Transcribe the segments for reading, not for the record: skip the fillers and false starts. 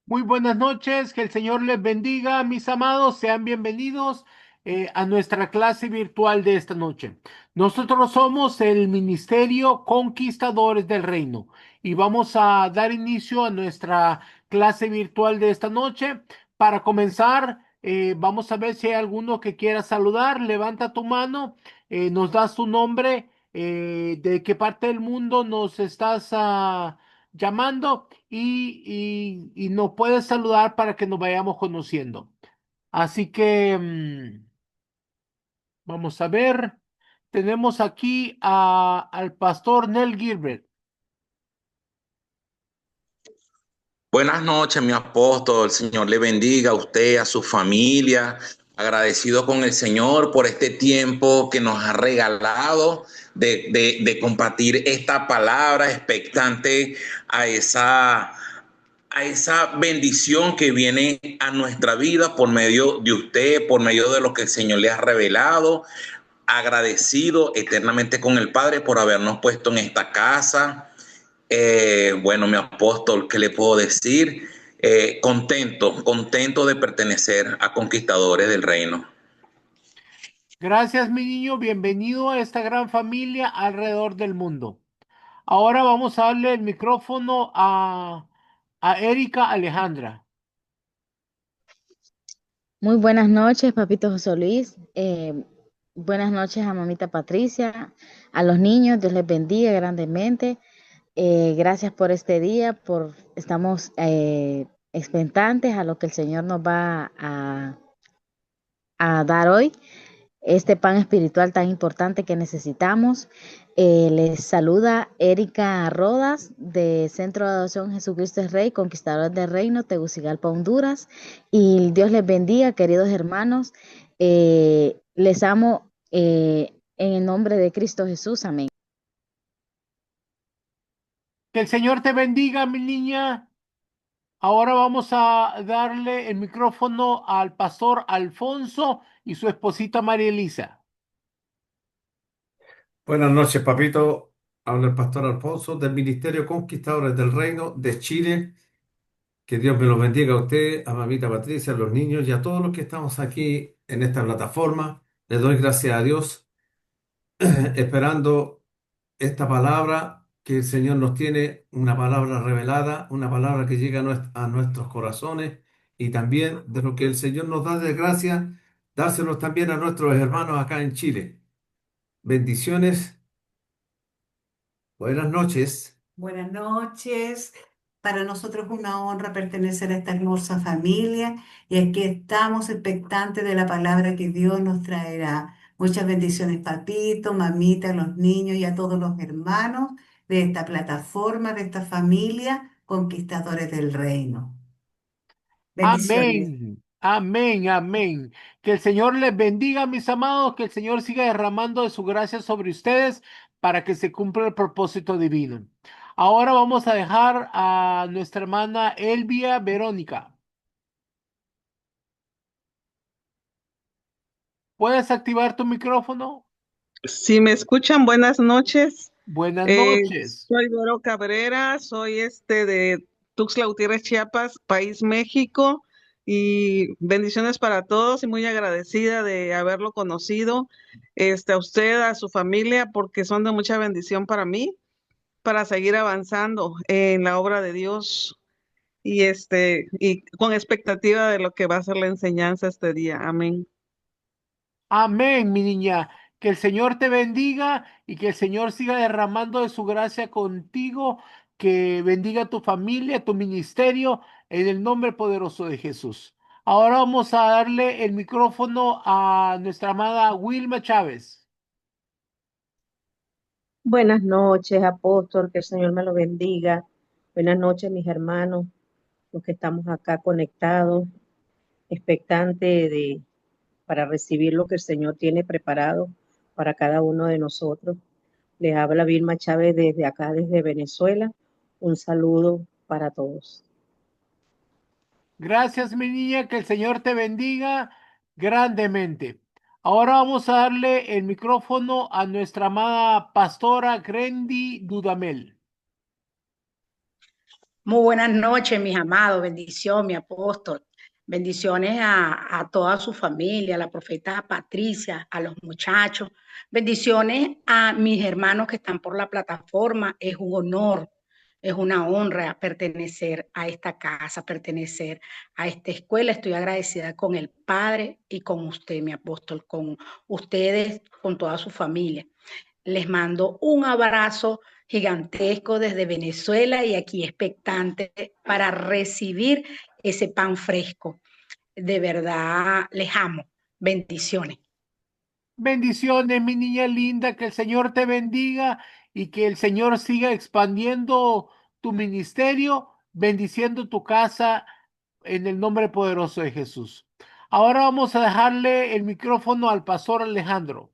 Muy buenas noches, que el Señor les bendiga, mis amados, sean bienvenidos a nuestra clase virtual de esta noche. Nosotros somos el Ministerio Conquistadores del Reino y vamos a dar inicio a nuestra clase virtual de esta noche. Para comenzar, vamos a ver si hay alguno que quiera saludar. Levanta tu mano, nos das tu nombre, de qué parte del mundo nos estás llamando y nos puedes saludar para que nos vayamos conociendo. Así que vamos a ver. Tenemos aquí al pastor Nel Gilbert. Buenas noches, mi apóstol. El Señor le bendiga a usted, a su familia. Agradecido con el Señor por este tiempo que nos ha regalado de compartir esta palabra, expectante a esa bendición que viene a nuestra vida por medio de usted, por medio de lo que el Señor le ha revelado. Agradecido eternamente con el Padre por habernos puesto en esta casa. Bueno, mi apóstol, ¿qué le puedo decir? Contento de pertenecer a Conquistadores del Reino. Gracias, mi niño. Bienvenido a esta gran familia alrededor del mundo. Ahora vamos a darle el micrófono a Erika Alejandra. Muy buenas noches, papito José Luis. Buenas noches a mamita Patricia, a los niños, Dios les bendiga grandemente. Gracias por este día, estamos expectantes a lo que el Señor nos va a dar hoy, este pan espiritual tan importante que necesitamos. Les saluda Erika Rodas de Centro de Adoración Jesucristo es Rey, Conquistadores del Reino, Tegucigalpa, Honduras. Y Dios les bendiga, queridos hermanos. Les amo en el nombre de Cristo Jesús. Amén. Que el Señor te bendiga, mi niña. Ahora vamos a darle el micrófono al pastor Alfonso y su esposita María Elisa. Buenas noches, papito. Habla el pastor Alfonso del Ministerio Conquistadores del Reino de Chile. Que Dios me los bendiga a usted, a mamita Patricia, a los niños y a todos los que estamos aquí en esta plataforma. Le doy gracias a Dios, esperando esta palabra que el Señor nos tiene, una palabra revelada, una palabra que llega a nuestros corazones y también de lo que el Señor nos da de gracia, dárselos también a nuestros hermanos acá en Chile. Bendiciones. Buenas noches. Buenas noches. Para nosotros es una honra pertenecer a esta hermosa familia y aquí estamos expectantes de la palabra que Dios nos traerá. Muchas bendiciones, papito, mamita, a los niños y a todos los hermanos de esta plataforma, de esta familia, conquistadores del reino. Bendiciones. Amén, amén, amén. Que el Señor les bendiga, mis amados, que el Señor siga derramando de su gracia sobre ustedes para que se cumpla el propósito divino. Ahora vamos a dejar a nuestra hermana Elvia Verónica. ¿Puedes activar tu micrófono? Si me escuchan, buenas noches. Buenas noches. Soy Vero Cabrera, soy de Tuxtla Gutiérrez, Chiapas, país México, y bendiciones para todos y muy agradecida de haberlo conocido, a usted, a su familia, porque son de mucha bendición para mí, para seguir avanzando en la obra de Dios y con expectativa de lo que va a ser la enseñanza este día. Amén. Amén, mi niña. Que el Señor te bendiga y que el Señor siga derramando de su gracia contigo, que bendiga a tu familia, tu ministerio, en el nombre poderoso de Jesús. Ahora vamos a darle el micrófono a nuestra amada Wilma Chávez. Buenas noches, apóstol, que el Señor me lo bendiga. Buenas noches, mis hermanos, los que estamos acá conectados, expectantes para recibir lo que el Señor tiene preparado para cada uno de nosotros. Les habla Vilma Chávez desde acá, desde Venezuela. Un saludo para todos. Gracias, mi niña, que el Señor te bendiga grandemente. Ahora vamos a darle el micrófono a nuestra amada pastora Grendy Dudamel. Muy buenas noches, mis amados. Bendición, mi apóstol. Bendiciones a toda su familia, a la profeta Patricia, a los muchachos. Bendiciones a mis hermanos que están por la plataforma. Es un honor, es una honra pertenecer a esta casa, pertenecer a esta escuela. Estoy agradecida con el Padre y con usted, mi apóstol, con ustedes, con toda su familia. Les mando un abrazo gigantesco desde Venezuela y aquí expectante para recibir ese pan fresco. De verdad, les amo. Bendiciones. Bendiciones, mi niña linda, que el Señor te bendiga y que el Señor siga expandiendo tu ministerio, bendiciendo tu casa en el nombre poderoso de Jesús. Ahora vamos a dejarle el micrófono al pastor Alejandro.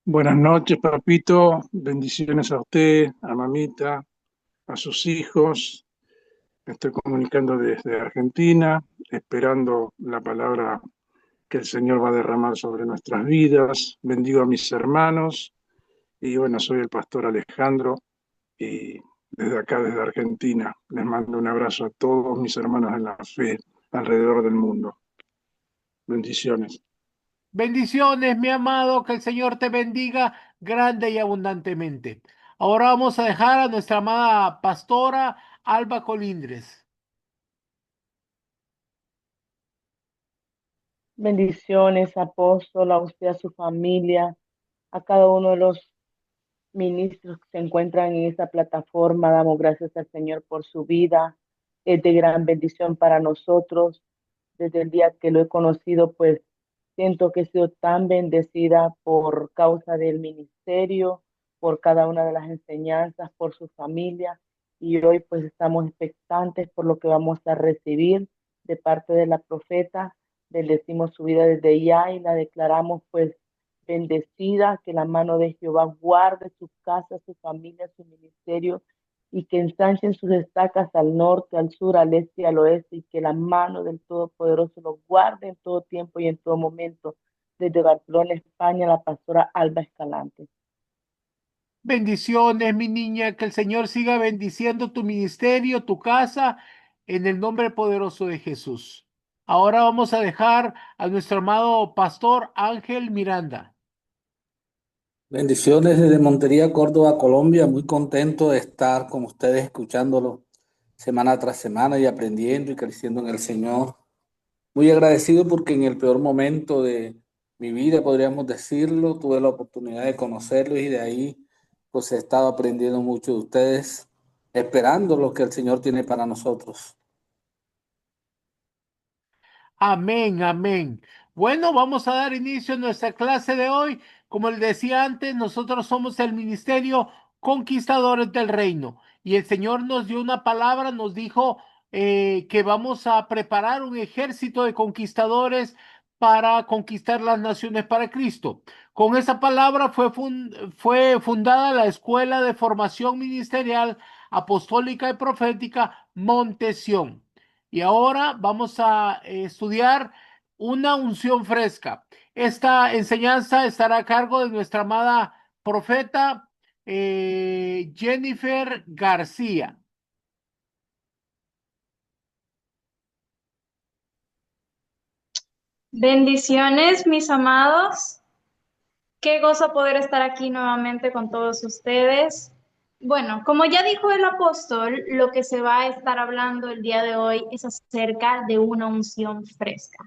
Buenas noches, papito. Bendiciones a usted, a mamita, a sus hijos. Me estoy comunicando desde Argentina, esperando la palabra que el Señor va a derramar sobre nuestras vidas. Bendigo a mis hermanos y bueno, soy el pastor Alejandro y desde acá, desde Argentina, les mando un abrazo a todos mis hermanos en la fe alrededor del mundo. Bendiciones. Bendiciones, mi amado, que el Señor te bendiga grande y abundantemente. Ahora vamos a dejar a nuestra amada pastora Alba Colindres. Bendiciones, apóstol, a usted, a su familia, a cada uno de los ministros que se encuentran en esta plataforma. Damos gracias al Señor por su vida. Es de gran bendición para nosotros. Desde el día que lo he conocido, pues siento que he sido tan bendecida por causa del ministerio, por cada una de las enseñanzas, por su familia. Y hoy pues estamos expectantes por lo que vamos a recibir de parte de la profeta. Bendecimos su vida desde ya y la declaramos pues bendecida, que la mano de Jehová guarde su casa, su familia, su ministerio, y que ensanchen sus estacas al norte, al sur, al este y al oeste, y que la mano del Todopoderoso los guarde en todo tiempo y en todo momento. Desde Barcelona, España, la pastora Alba Escalante. Bendiciones, mi niña, que el Señor siga bendiciendo tu ministerio, tu casa, en el nombre poderoso de Jesús. Ahora vamos a dejar a nuestro amado pastor Ángel Miranda. Bendiciones desde Montería, Córdoba, Colombia. Muy contento de estar con ustedes, escuchándolo semana tras semana y aprendiendo y creciendo en el Señor. Muy agradecido porque en el peor momento de mi vida, podríamos decirlo, tuve la oportunidad de conocerlos y de ahí pues he estado aprendiendo mucho de ustedes, esperando lo que el Señor tiene para nosotros. Amén, amén. Bueno, vamos a dar inicio a nuestra clase de hoy. Como les decía antes, nosotros somos el Ministerio Conquistadores del Reino y el Señor nos dio una palabra, nos dijo que vamos a preparar un ejército de conquistadores para conquistar las naciones para Cristo. Con esa palabra fue fundada la Escuela de Formación Ministerial Apostólica y Profética Montesión. Y ahora vamos a estudiar una unción fresca. Esta enseñanza estará a cargo de nuestra amada profeta Jennifer García. Bendiciones, mis amados. Qué gozo poder estar aquí nuevamente con todos ustedes. Bueno, como ya dijo el apóstol, lo que se va a estar hablando el día de hoy es acerca de una unción fresca.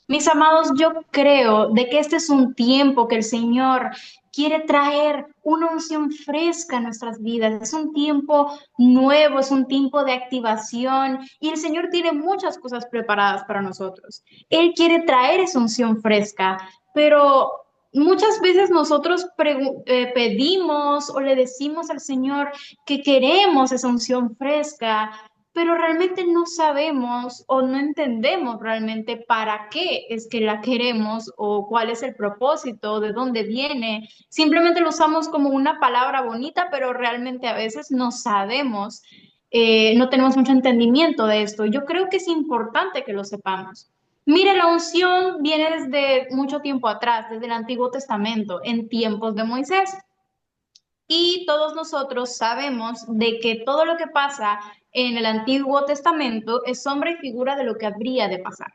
Mis amados, yo creo de que este es un tiempo que el Señor quiere traer una unción fresca a nuestras vidas. Es un tiempo nuevo, es un tiempo de activación y el Señor tiene muchas cosas preparadas para nosotros. Él quiere traer esa unción fresca, pero muchas veces nosotros pedimos o le decimos al Señor que queremos esa unción fresca, pero realmente no sabemos o no entendemos realmente para qué es que la queremos o cuál es el propósito, de dónde viene. Simplemente lo usamos como una palabra bonita, pero realmente a veces no sabemos, no tenemos mucho entendimiento de esto. Yo creo que es importante que lo sepamos. Mire, la unción viene desde mucho tiempo atrás, desde el Antiguo Testamento, en tiempos de Moisés. Y todos nosotros sabemos de que todo lo que pasa en el Antiguo Testamento es sombra y figura de lo que habría de pasar.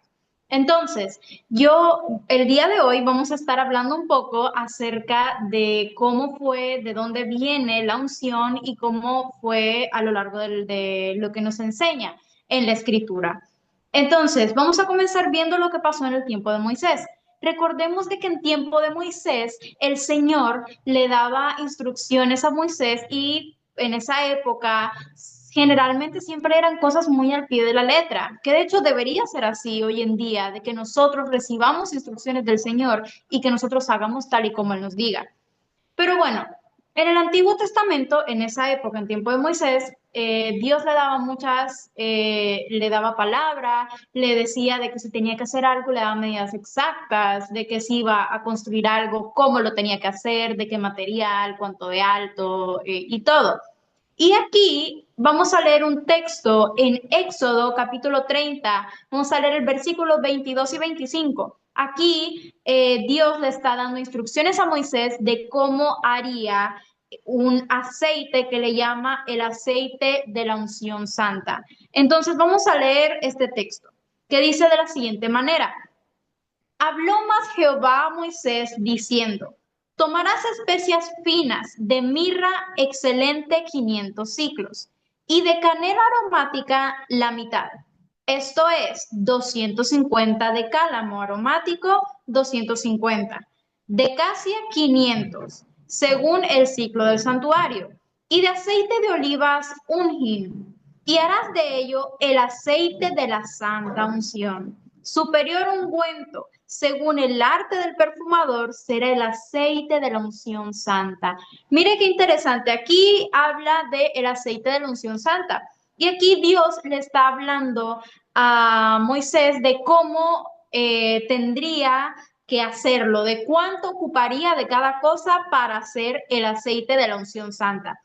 Entonces, el día de hoy vamos a estar hablando un poco acerca de cómo fue, de dónde viene la unción y cómo fue a lo largo de lo que nos enseña en la Escritura. Entonces, vamos a comenzar viendo lo que pasó en el tiempo de Moisés. Recordemos de que en tiempo de Moisés el Señor le daba instrucciones a Moisés y en esa época generalmente siempre eran cosas muy al pie de la letra, que de hecho debería ser así hoy en día, de que nosotros recibamos instrucciones del Señor y que nosotros hagamos tal y como Él nos diga. Pero bueno, en el Antiguo Testamento, en esa época, en tiempo de Moisés, Dios le daba palabra, le decía de que si tenía que hacer algo, le daba medidas exactas, de que si iba a construir algo, cómo lo tenía que hacer, de qué material, cuánto de alto y todo. Y aquí vamos a leer un texto en Éxodo capítulo 30, vamos a leer el versículo 22 y 25. Aquí Dios le está dando instrucciones a Moisés de cómo haría un aceite que le llama el aceite de la unción santa. Entonces vamos a leer este texto que dice de la siguiente manera. Habló más Jehová a Moisés diciendo, tomarás especias finas de mirra excelente 500 siclos y de canela aromática la mitad. Esto es 250 de cálamo aromático, 250. De casia 500, según el ciclo del santuario. Y de aceite de olivas un hin. Y harás de ello el aceite de la santa unción. Superior ungüento, según el arte del perfumador, será el aceite de la unción santa. Mire qué interesante, aquí habla del aceite de la unción santa. Y aquí Dios le está hablando a Moisés de cómo tendría que hacerlo, de cuánto ocuparía de cada cosa para hacer el aceite de la unción santa.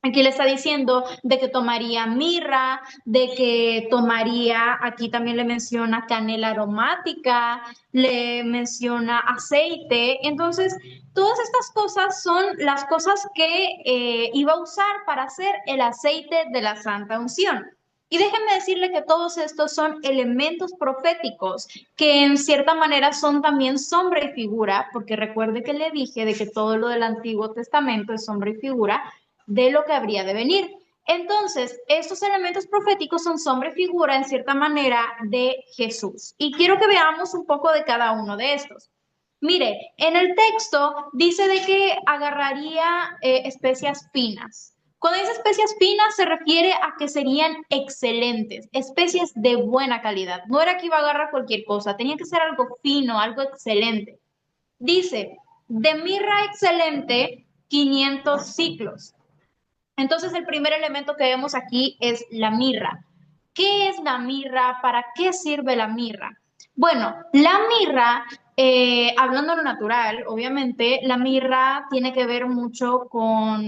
Aquí le está diciendo de que tomaría mirra, de que tomaría, aquí también le menciona canela aromática, le menciona aceite. Entonces, todas estas cosas son las cosas que iba a usar para hacer el aceite de la santa unción. Y déjenme decirle que todos estos son elementos proféticos que en cierta manera son también sombra y figura, porque recuerde que le dije de que todo lo del Antiguo Testamento es sombra y figura de lo que habría de venir. Entonces, estos elementos proféticos son sombra y figura, en cierta manera, de Jesús. Y quiero que veamos un poco de cada uno de estos. Mire, en el texto dice de que agarraría especias finas. Cuando dice especias finas se refiere a que serían excelentes, especies de buena calidad. No era que iba a agarrar cualquier cosa, tenía que ser algo fino, algo excelente. Dice, de mirra excelente, 500 ciclos. Entonces, el primer elemento que vemos aquí es la mirra. ¿Qué es la mirra? ¿Para qué sirve la mirra? Bueno, la mirra, hablando de lo natural, obviamente, la mirra tiene que ver mucho por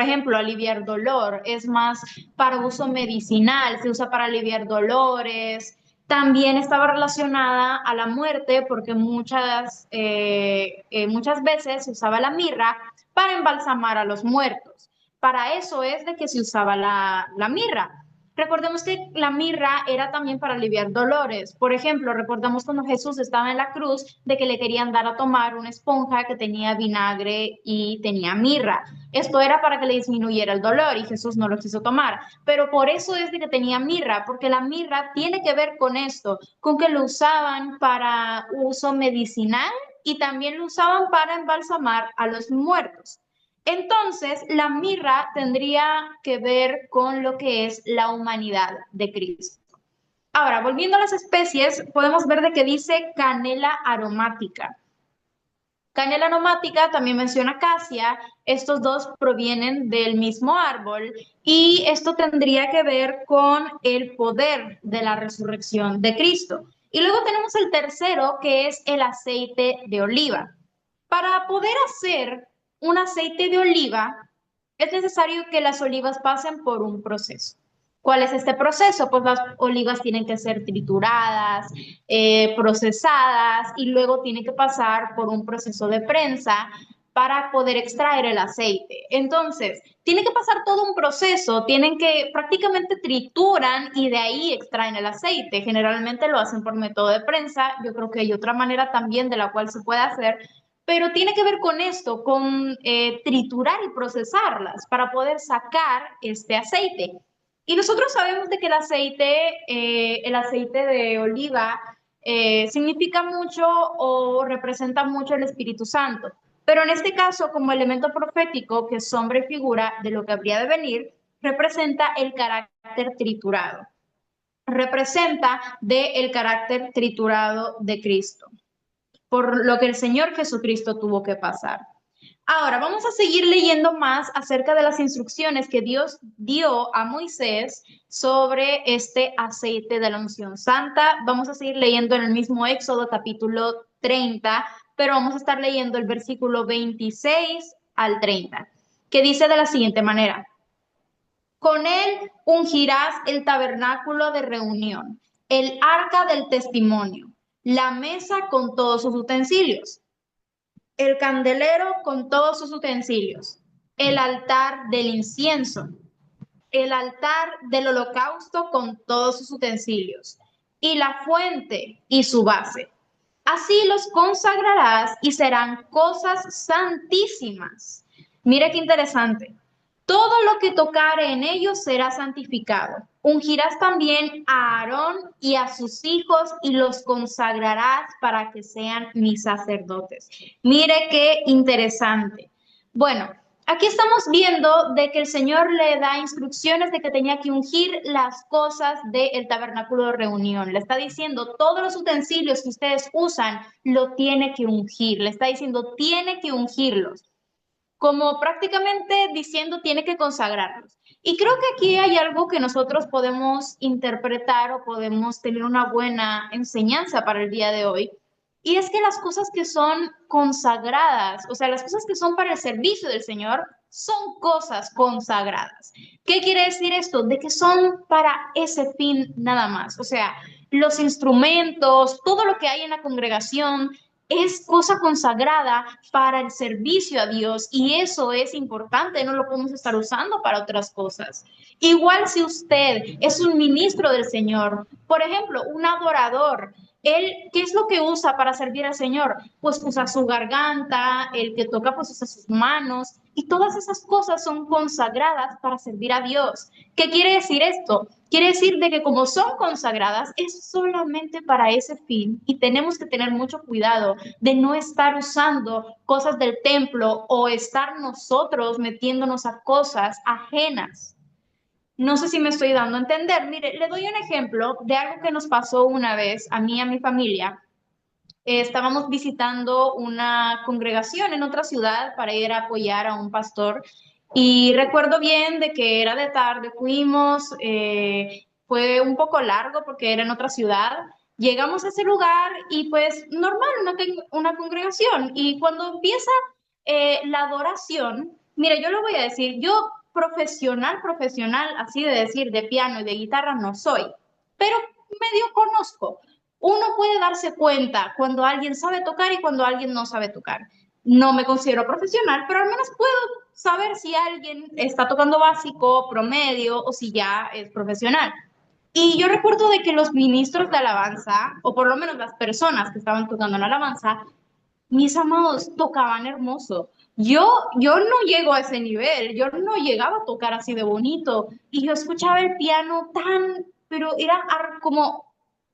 ejemplo, aliviar dolor. Es más para uso medicinal, se usa para aliviar dolores. También estaba relacionada a la muerte porque muchas veces se usaba la mirra para embalsamar a los muertos. Para eso es de que se usaba la mirra. Recordemos que la mirra era también para aliviar dolores. Por ejemplo, recordamos cuando Jesús estaba en la cruz de que le querían dar a tomar una esponja que tenía vinagre y tenía mirra. Esto era para que le disminuyera el dolor y Jesús no lo quiso tomar. Pero por eso es de que tenía mirra, porque la mirra tiene que ver con esto, con que lo usaban para uso medicinal y también lo usaban para embalsamar a los muertos. Entonces, la mirra tendría que ver con lo que es la humanidad de Cristo. Ahora, volviendo a las especies, podemos ver de que dice canela aromática. Canela aromática también menciona casia. Estos dos provienen del mismo árbol y esto tendría que ver con el poder de la resurrección de Cristo. Y luego tenemos el tercero, que es el aceite de oliva. Para poder hacer un aceite de oliva, es necesario que las olivas pasen por un proceso. ¿Cuál es este proceso? Pues las olivas tienen que ser trituradas, procesadas y luego tienen que pasar por un proceso de prensa para poder extraer el aceite. Entonces, tiene que pasar todo un proceso, tienen que prácticamente trituran y de ahí extraen el aceite. Generalmente lo hacen por método de prensa, yo creo que hay otra manera también de la cual se puede hacer, pero tiene que ver con esto, con triturar y procesarlas para poder sacar este aceite. Y nosotros sabemos de que el aceite de oliva, significa mucho o representa mucho el Espíritu Santo. Pero en este caso, como elemento profético, que es sombra y figura de lo que habría de venir, representa el carácter triturado. Representa el carácter triturado de Cristo, por lo que el Señor Jesucristo tuvo que pasar. Ahora, vamos a seguir leyendo más acerca de las instrucciones que Dios dio a Moisés sobre este aceite de la unción santa. Vamos a seguir leyendo en el mismo Éxodo capítulo 30, pero vamos a estar leyendo el versículo 26 al 30, que dice de la siguiente manera: con él ungirás el tabernáculo de reunión, el arca del testimonio, la mesa con todos sus utensilios, el candelero con todos sus utensilios, el altar del incienso, el altar del holocausto con todos sus utensilios, y la fuente y su base. Así los consagrarás y serán cosas santísimas. Mire qué interesante. Todo lo que tocare en ellos será santificado. Ungirás también a Aarón y a sus hijos y los consagrarás para que sean mis sacerdotes. Mire qué interesante. Bueno, aquí estamos viendo de que el Señor le da instrucciones de que tenía que ungir las cosas del tabernáculo de reunión. Le está diciendo, todos los utensilios que ustedes usan, lo tiene que ungir. Le está diciendo, tiene que ungirlos. Como prácticamente diciendo, tiene que consagrarlos. Y creo que aquí hay algo que nosotros podemos interpretar o podemos tener una buena enseñanza para el día de hoy. Y es que las cosas que son consagradas, o sea, las cosas que son para el servicio del Señor, son cosas consagradas. ¿Qué quiere decir esto? De que son para ese fin nada más. O sea, los instrumentos, todo lo que hay en la congregación, es cosa consagrada para el servicio a Dios y eso es importante, no lo podemos estar usando para otras cosas. Igual si usted es un ministro del Señor, por ejemplo, un adorador, él, ¿qué es lo que usa para servir al Señor? Pues usa su garganta, el que toca pues usa sus manos y todas esas cosas son consagradas para servir a Dios. ¿Qué quiere decir esto? Quiere decir de que como son consagradas es solamente para ese fin y tenemos que tener mucho cuidado de no estar usando cosas del templo o estar nosotros metiéndonos a cosas ajenas. No sé si me estoy dando a entender. Mire, le doy un ejemplo de algo que nos pasó una vez a mí y a mi familia. Estábamos visitando una congregación en otra ciudad para ir a apoyar a un pastor y recuerdo bien de que era de tarde, fuimos, fue un poco largo porque era en otra ciudad. Llegamos a ese lugar y pues normal, una congregación. Y cuando empieza la adoración, mire, yo lo voy a decir, yo profesional, así de decir, de piano y de guitarra no soy, pero medio conozco. Uno puede darse cuenta cuando alguien sabe tocar y cuando alguien no sabe tocar. No me considero profesional, pero al menos puedo saber si alguien está tocando básico, promedio o si ya es profesional. Y yo recuerdo de que los ministros de alabanza, o por lo menos las personas que estaban tocando en alabanza, mis amados, tocaban hermoso. Yo no llego a ese nivel, yo no llegaba a tocar así de bonito. Y yo escuchaba el piano pero era como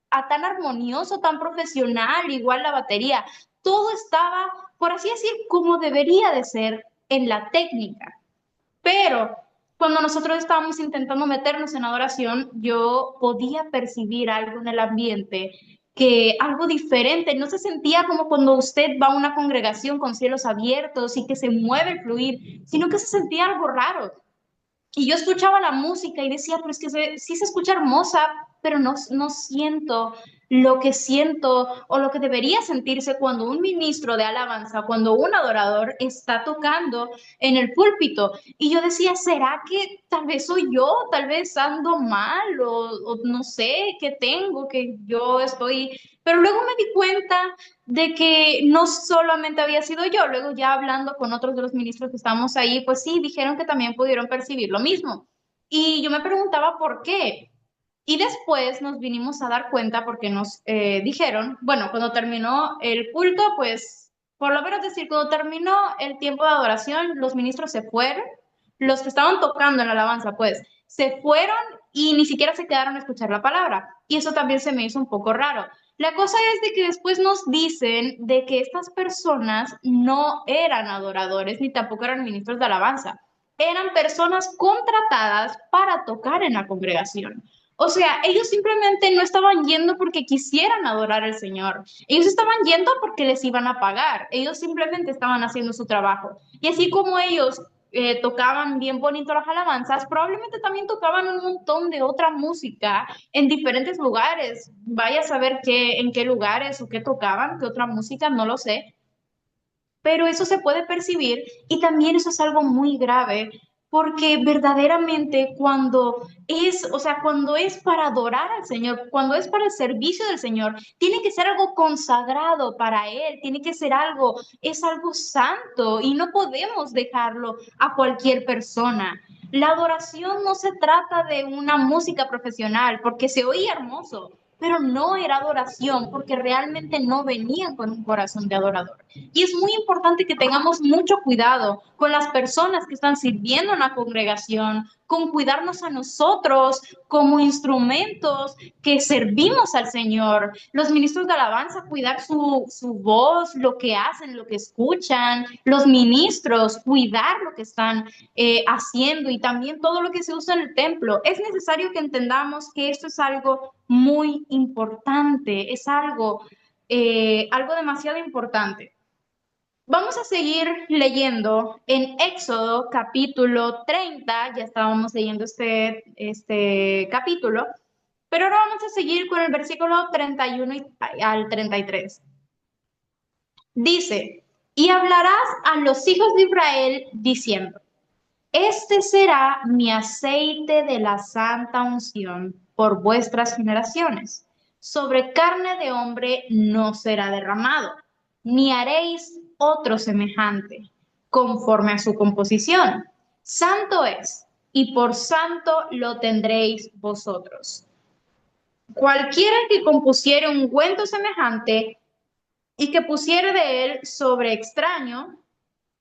tan armonioso, tan profesional, igual la batería. Todo estaba, por así decir, como debería de ser en la técnica. Pero cuando nosotros estábamos intentando meternos en adoración, yo podía percibir algo en el ambiente, que algo diferente, no se sentía como cuando usted va a una congregación con cielos abiertos y que se mueve el fluir, sino que se sentía algo raro. Y yo escuchaba la música y decía, pero es que sí se escucha hermosa, pero no siento lo que siento o lo que debería sentirse cuando un ministro de alabanza, cuando un adorador está tocando en el púlpito. Y yo decía, ¿será que tal vez soy yo? Tal vez ando mal o no sé qué tengo, que yo estoy... Pero luego me di cuenta de que no solamente había sido yo, luego ya hablando con otros de los ministros que estábamos ahí, pues sí, dijeron que también pudieron percibir lo mismo. Y yo me preguntaba por qué. Y después nos vinimos a dar cuenta porque nos dijeron, bueno, cuando terminó el culto, pues, por lo menos decir, cuando terminó el tiempo de adoración, los ministros se fueron, los que estaban tocando en la alabanza, pues, se fueron y ni siquiera se quedaron a escuchar la palabra. Y eso también se me hizo un poco raro. La cosa es de que después nos dicen de que estas personas no eran adoradores ni tampoco eran ministros de alabanza. Eran personas contratadas para tocar en la congregación. O sea, ellos simplemente no estaban yendo porque quisieran adorar al Señor. Ellos estaban yendo porque les iban a pagar. Ellos simplemente estaban haciendo su trabajo. Y así como ellos tocaban bien bonito las alabanzas, probablemente también tocaban un montón de otra música en diferentes lugares. Vaya a saber en qué lugares o qué tocaban, qué otra música, no lo sé, pero eso se puede percibir y también eso es algo muy grave porque verdaderamente cuando es, o sea, cuando es para adorar al Señor, cuando es para el servicio del Señor, tiene que ser algo consagrado para Él, tiene que ser algo, es algo santo y no podemos dejarlo a cualquier persona. La adoración no se trata de una música profesional porque se oía hermoso, pero no era adoración porque realmente no venían con un corazón de adorador. Y es muy importante que tengamos mucho cuidado con las personas que están sirviendo en la congregación, con cuidarnos a nosotros como instrumentos que servimos al Señor. Los ministros de alabanza, cuidar su voz, lo que hacen, lo que escuchan. Los ministros, cuidar lo que están haciendo y también todo lo que se usa en el templo. Es necesario que entendamos que esto es algo muy importante, es algo demasiado importante. Vamos a seguir leyendo en Éxodo capítulo 30, ya estábamos leyendo este capítulo, pero ahora vamos a seguir con el versículo 31 al 33. Dice, y hablarás a los hijos de Israel diciendo, este será mi aceite de la santa unción por vuestras generaciones. Sobre carne de hombre no será derramado, ni haréis otro semejante, conforme a su composición. Santo es, y por santo lo tendréis vosotros. Cualquiera que compusiere un ungüento semejante y que pusiere de él sobre extraño,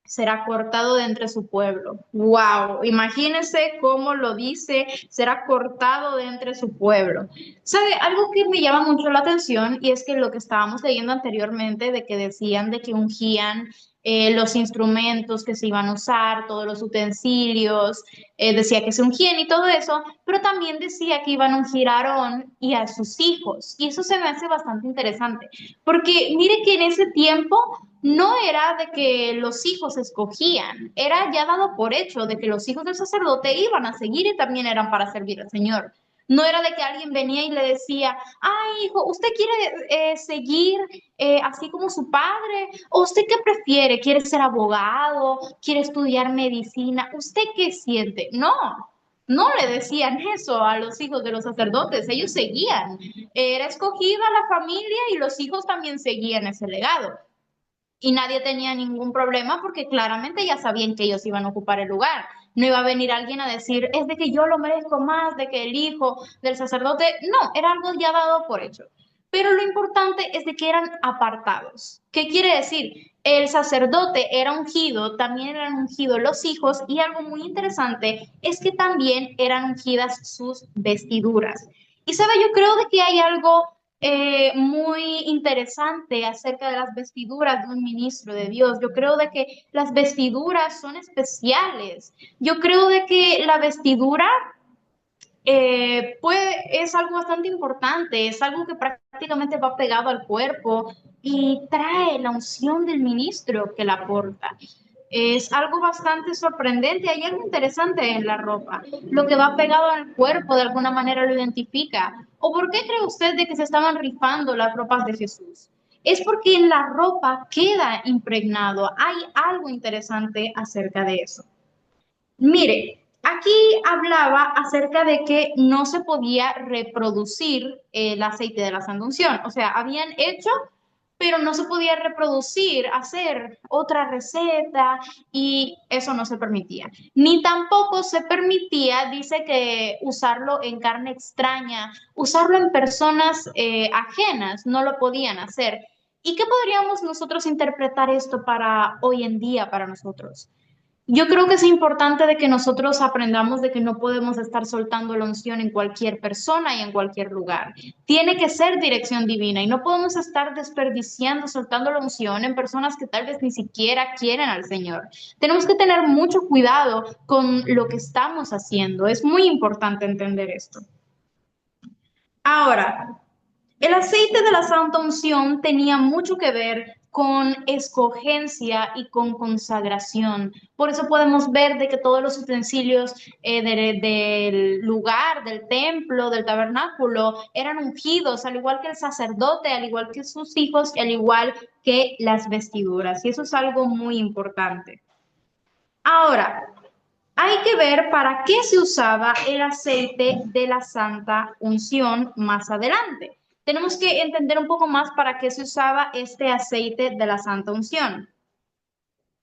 será cortado de entre su pueblo. ¡Wow! Imagínense cómo lo dice, será cortado de entre su pueblo. ¿Sabe? Algo que me llama mucho la atención y es que lo que estábamos leyendo anteriormente de que decían de que ungían los instrumentos que se iban a usar, todos los utensilios, decía que se ungían y todo eso, pero también decía que iban a ungir a Aarón y a sus hijos. Y eso se me hace bastante interesante, porque mire que en ese tiempo no era de que los hijos escogían, era ya dado por hecho de que los hijos del sacerdote iban a seguir y también eran para servir al Señor. No era de que alguien venía y le decía, ay, hijo, ¿usted quiere seguir así como su padre? ¿O usted qué prefiere? ¿Quiere ser abogado? ¿Quiere estudiar medicina? ¿Usted qué siente? No, no le decían eso a los hijos de los sacerdotes, ellos seguían. Era escogida la familia y los hijos también seguían ese legado. Y nadie tenía ningún problema porque claramente ya sabían que ellos iban a ocupar el lugar. No iba a venir alguien a decir, es de que yo lo merezco más, de que el hijo del sacerdote. No, era algo ya dado por hecho. Pero lo importante es de que eran apartados. ¿Qué quiere decir? El sacerdote era ungido, también eran ungidos los hijos y algo muy interesante es que también eran ungidas sus vestiduras. Y sabe, yo creo de que hay algo muy interesante acerca de las vestiduras de un ministro de Dios. Yo creo de que las vestiduras son especiales. Yo creo de que la vestidura es algo bastante importante, es algo que prácticamente va pegado al cuerpo y trae la unción del ministro que la porta. Es algo bastante sorprendente, hay algo interesante en la ropa. Lo que va pegado al cuerpo de alguna manera lo identifica. ¿O por qué cree usted de que se estaban rifando las ropas de Jesús? Es porque en la ropa queda impregnado. Hay algo interesante acerca de eso. Mire, aquí hablaba acerca de que no se podía reproducir el aceite de la santa unción. O sea, habían hecho, pero no se podía reproducir, hacer otra receta y eso no se permitía. Ni tampoco se permitía, dice que usarlo en carne extraña, usarlo en personas ajenas, no lo podían hacer. ¿Y qué podríamos nosotros interpretar esto para hoy en día, para nosotros? Yo creo que es importante de que nosotros aprendamos de que no podemos estar soltando la unción en cualquier persona y en cualquier lugar. Tiene que ser dirección divina y no podemos estar desperdiciando, soltando la unción en personas que tal vez ni siquiera quieren al Señor. Tenemos que tener mucho cuidado con lo que estamos haciendo. Es muy importante entender esto. Ahora, el aceite de la santa unción tenía mucho que ver con escogencia y con consagración. Por eso podemos ver de que todos los utensilios del lugar, del templo, del tabernáculo, eran ungidos, al igual que el sacerdote, al igual que sus hijos, y al igual que las vestiduras. Y eso es algo muy importante. Ahora, hay que ver para qué se usaba el aceite de la santa unción más adelante. Tenemos que entender un poco más para qué se usaba este aceite de la santa unción.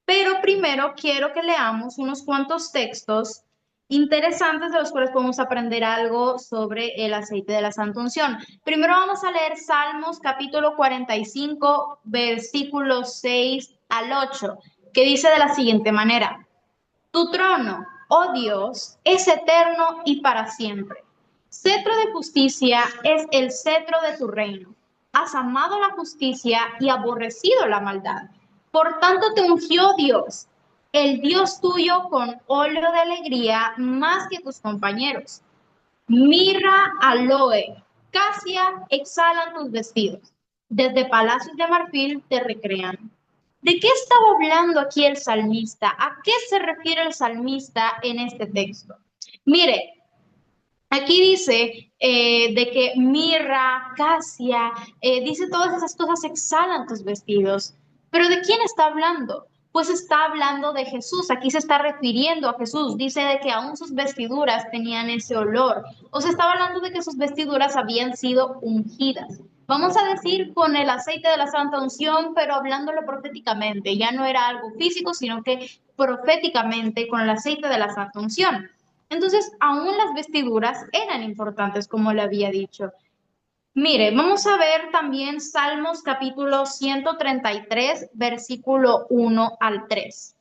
Pero primero quiero que leamos unos cuantos textos interesantes de los cuales podemos aprender algo sobre el aceite de la santa unción. Primero vamos a leer Salmos capítulo 45, versículos 6 al 8, que dice de la siguiente manera: Tu trono, oh Dios, es eterno y para siempre. Cetro de justicia es el cetro de tu reino. Has amado la justicia y aborrecido la maldad. Por tanto te ungió Dios, el Dios tuyo, con óleo de alegría más que tus compañeros. Mirra, aloe, casia exhalan tus vestidos. Desde palacios de marfil te recrean. ¿De qué estaba hablando aquí el salmista? ¿A qué se refiere el salmista en este texto? Mire, aquí dice de que mirra, casia, dice todas esas cosas exhalan tus vestidos. ¿Pero de quién está hablando? Pues está hablando de Jesús. Aquí se está refiriendo a Jesús. Dice de que aún sus vestiduras tenían ese olor. O se estaba hablando de que sus vestiduras habían sido ungidas. Vamos a decir con el aceite de la santa unción, pero hablándolo proféticamente. Ya no era algo físico, sino que proféticamente con el aceite de la santa unción. Entonces, aún las vestiduras eran importantes, como le había dicho. Mire, vamos a ver también Salmos capítulo 133, versículo 1 al 3.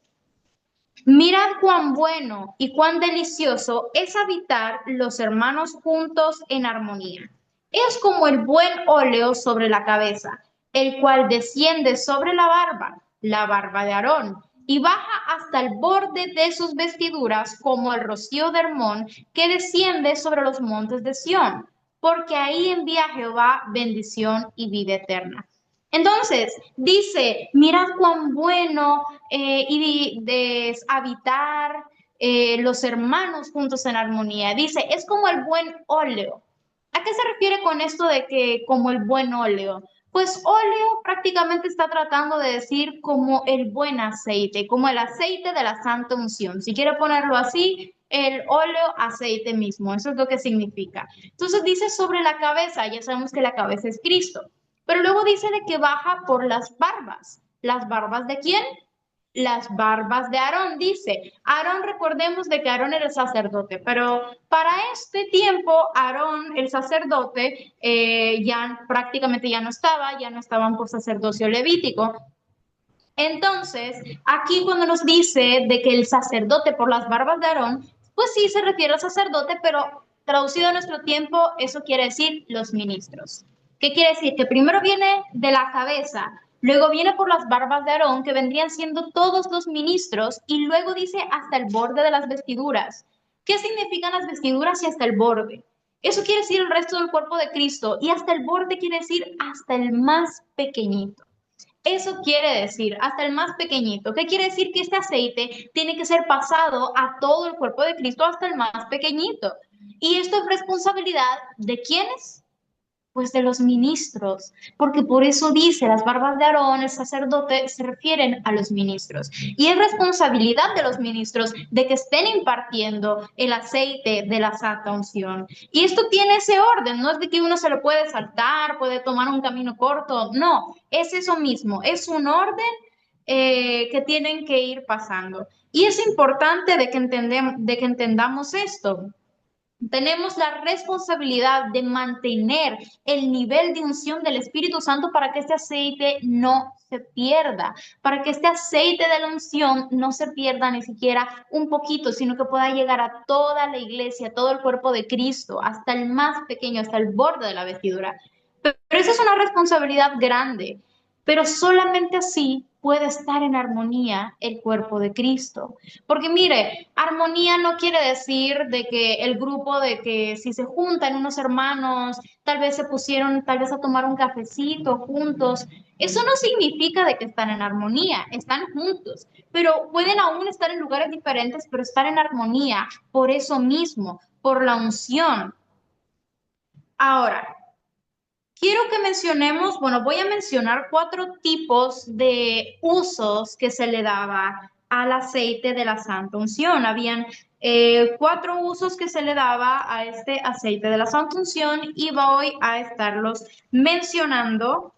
Mirad cuán bueno y cuán delicioso es habitar los hermanos juntos en armonía. Es como el buen óleo sobre la cabeza, el cual desciende sobre la barba de Aarón, y baja hasta el borde de sus vestiduras como el rocío de Hermón que desciende sobre los montes de Sión, porque ahí envía Jehová bendición y vida eterna. Entonces, dice, mirad cuán bueno es habitar los hermanos juntos en armonía. Dice, es como el buen óleo. ¿A qué se refiere con esto de que como el buen óleo? Pues óleo prácticamente está tratando de decir como el buen aceite, como el aceite de la santa unción. Si quiere ponerlo así, el óleo, aceite mismo, eso es lo que significa. Entonces dice sobre la cabeza, ya sabemos que la cabeza es Cristo, pero luego dice de que baja por las barbas. ¿Las barbas de quién? Las barbas de Aarón, dice. Aarón, recordemos de que Aarón era el sacerdote, pero para este tiempo Aarón, el sacerdote, ya prácticamente ya no estaban por sacerdocio levítico. Entonces, aquí cuando nos dice de que el sacerdote por las barbas de Aarón, pues sí se refiere al sacerdote, pero traducido a nuestro tiempo, eso quiere decir los ministros. ¿Qué quiere decir? Que primero viene de la cabeza, luego viene por las barbas de Aarón, que vendrían siendo todos los ministros, y luego dice hasta el borde de las vestiduras. ¿Qué significan las vestiduras y hasta el borde? Eso quiere decir el resto del cuerpo de Cristo, y hasta el borde quiere decir hasta el más pequeñito. Eso quiere decir hasta el más pequeñito. ¿Qué quiere decir? Que este aceite tiene que ser pasado a todo el cuerpo de Cristo, hasta el más pequeñito. Y esto es responsabilidad de ¿quiénes? Pues de los ministros, porque por eso dice, las barbas de Aarón, el sacerdote, se refieren a los ministros. Y es responsabilidad de los ministros de que estén impartiendo el aceite de la santa unción. Y esto tiene ese orden, no es de que uno se lo puede saltar, puede tomar un camino corto, no, es eso mismo, es un orden que tienen que ir pasando. Y es importante de que entendamos esto. Tenemos la responsabilidad de mantener el nivel de unción del Espíritu Santo para que este aceite no se pierda, para que este aceite de la unción no se pierda ni siquiera un poquito, sino que pueda llegar a toda la iglesia, a todo el cuerpo de Cristo, hasta el más pequeño, hasta el borde de la vestidura. Pero esa es una responsabilidad grande, pero solamente así puede estar en armonía el cuerpo de Cristo. Porque mire, armonía no quiere decir de que el grupo, de que si se juntan unos hermanos, tal vez se pusieron, tal vez a tomar un cafecito juntos. Eso no significa de que están en armonía, están juntos, pero pueden aún estar en lugares diferentes, pero estar en armonía por eso mismo, por la unción. Ahora, quiero que mencionemos, bueno, voy a mencionar 4 tipos de usos que se le daba al aceite de la santa unción. Habían 4 usos que se le daba a este aceite de la santa unción y voy a estarlos mencionando.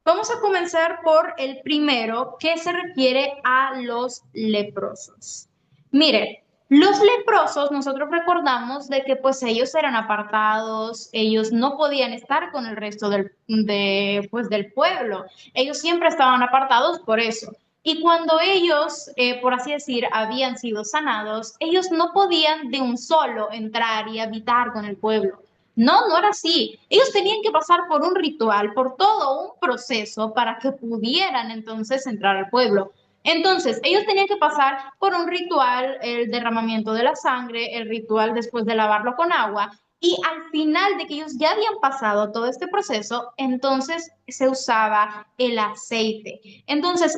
Vamos a comenzar por el primero, que se refiere a los leprosos. Mire, los leprosos, nosotros recordamos de que pues ellos eran apartados, ellos no podían estar con el resto del pueblo, ellos siempre estaban apartados por eso. Y cuando ellos, por así decir, habían sido sanados, ellos no podían de un solo entrar y habitar con el pueblo. No, no era así. Ellos tenían que pasar por un ritual, por todo un proceso para que pudieran entonces entrar al pueblo. Entonces, ellos tenían que pasar por un ritual, el derramamiento de la sangre, el ritual después de lavarlo con agua, y al final de que ellos ya habían pasado todo este proceso, entonces se usaba el aceite. Entonces,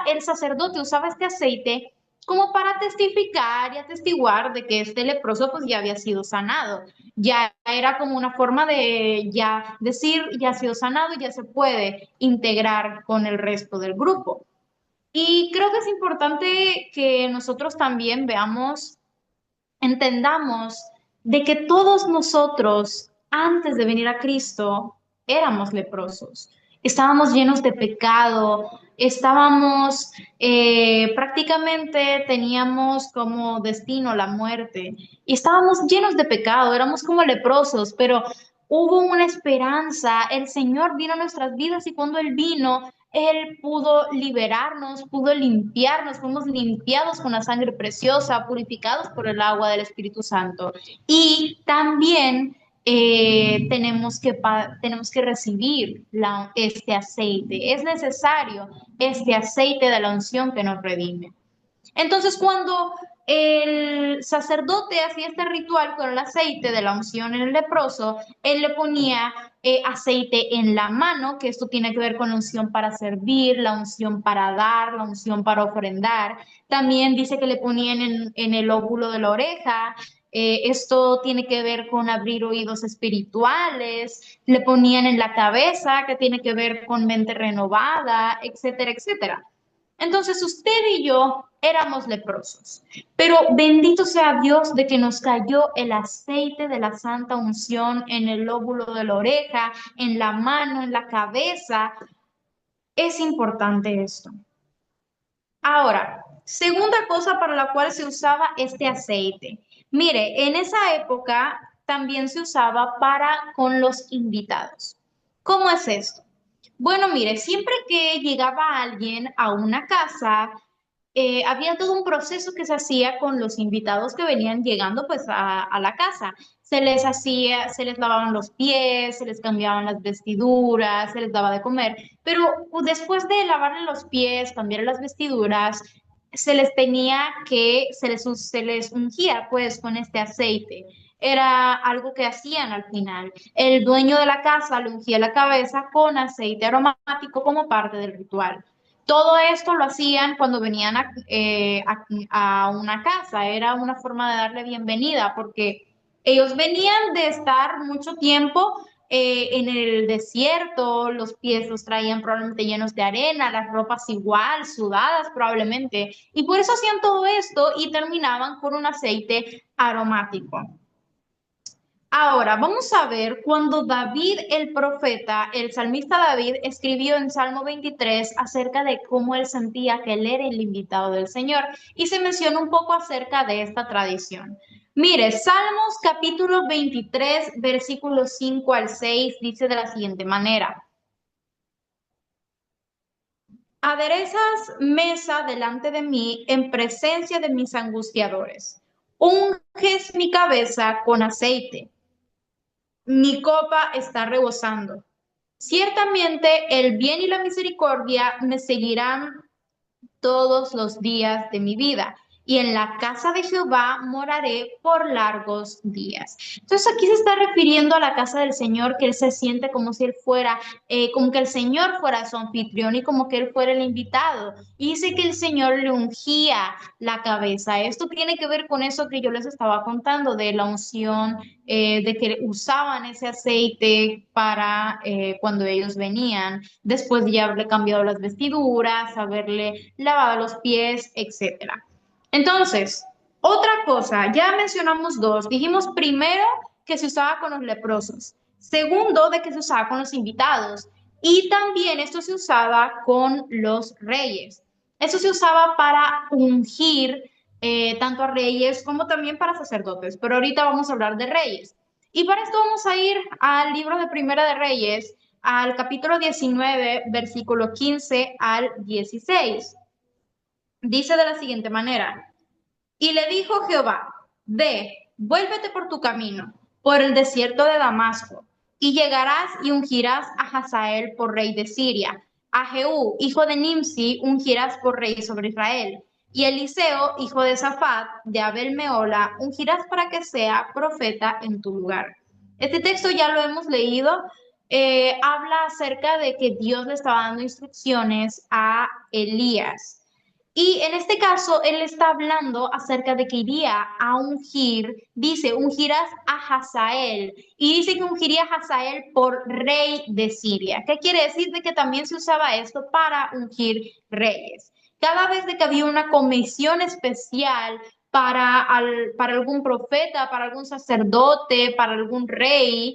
el sacerdote usaba este aceite como para testificar y atestiguar de que este leproso pues ya había sido sanado. Ya era como una forma de ya decir, ya ha sido sanado y ya se puede integrar con el resto del grupo. Y creo que es importante que nosotros también entendamos de que todos nosotros, antes de venir a Cristo, éramos leprosos. Estábamos llenos de pecado, prácticamente teníamos como destino la muerte. Y estábamos llenos de pecado, éramos como leprosos, pero hubo una esperanza. El Señor vino a nuestras vidas y cuando Él vino, Él pudo liberarnos, pudo limpiarnos, fuimos limpiados con la sangre preciosa, purificados por el agua del Espíritu Santo. Y también tenemos que recibir este aceite. Es necesario este aceite de la unción que nos redime. Entonces, cuando el sacerdote hacía este ritual con el aceite de la unción en el leproso, él le ponía aceite en la mano, que esto tiene que ver con la unción para servir, la unción para dar, la unción para ofrendar. También dice que le ponían en el óvulo de la oreja. Esto tiene que ver con abrir oídos espirituales, le ponían en la cabeza, que tiene que ver con mente renovada, etcétera, etcétera. Entonces usted y yo éramos leprosos, pero bendito sea Dios de que nos cayó el aceite de la santa unción en el lóbulo de la oreja, en la mano, en la cabeza. Es importante esto. Ahora, segunda cosa para la cual se usaba este aceite. Mire, en esa época también se usaba con los invitados. ¿Cómo es esto? Bueno, mire, siempre que llegaba alguien a una casa, había todo un proceso que se hacía con los invitados que venían llegando pues a la casa. Se les lavaban los pies, se les cambiaban las vestiduras, se les daba de comer, pero después de lavarle los pies, cambiarle las vestiduras, se les ungía pues con este aceite. Era algo que hacían al final. El dueño de la casa le ungía la cabeza con aceite aromático como parte del ritual. Todo esto lo hacían cuando venían a una casa. Era una forma de darle bienvenida porque ellos venían de estar mucho tiempo en el desierto, los pies los traían probablemente llenos de arena, las ropas igual, sudadas probablemente, y por eso hacían todo esto y terminaban con un aceite aromático. Ahora, vamos a ver cuando David el profeta, el salmista David, escribió en Salmo 23 acerca de cómo él sentía que él era el invitado del Señor y se menciona un poco acerca de esta tradición. Mire, Salmos capítulo 23, versículos 5 al 6 dice de la siguiente manera. Aderezas mesa delante de mí en presencia de mis angustiadores. Unges mi cabeza con aceite. Mi copa está rebosando. Ciertamente el bien y la misericordia me seguirán todos los días de mi vida, y en la casa de Jehová moraré por largos días. Entonces aquí se está refiriendo a la casa del Señor, que él se siente como si él fuera, como que el Señor fuera su anfitrión y como que él fuera el invitado. Y dice que el Señor le ungía la cabeza. Esto tiene que ver con eso que yo les estaba contando, de la unción, de que usaban ese aceite para cuando ellos venían, después de haberle cambiado las vestiduras, haberle lavado los pies, etcétera. Entonces, otra cosa, ya mencionamos dos. Dijimos primero que se usaba con los leprosos. Segundo, de que se usaba con los invitados. Y también esto se usaba con los reyes. Eso se usaba para ungir tanto a reyes como también para sacerdotes. Pero ahorita vamos a hablar de reyes. Y para esto vamos a ir al libro de Primera de Reyes, al capítulo 19, versículo 15 al 16. Dice de la siguiente manera, y le dijo Jehová, ve, vuélvete por tu camino, por el desierto de Damasco, y llegarás y ungirás a Hazael por rey de Siria, a Jehú, hijo de Nimsi, ungirás por rey sobre Israel, y Eliseo, hijo de Safat, de Abel Meola, ungirás para que sea profeta en tu lugar. Este texto ya lo hemos leído, habla acerca de que Dios le estaba dando instrucciones a Elías. Y en este caso, él está hablando acerca de que iría a ungir, dice, ungirás a Hazael, y dice que ungiría a Hazael por rey de Siria. ¿Qué quiere decir? De que también se usaba esto para ungir reyes. Cada vez de que había una comisión especial para algún profeta, para algún sacerdote, para algún rey,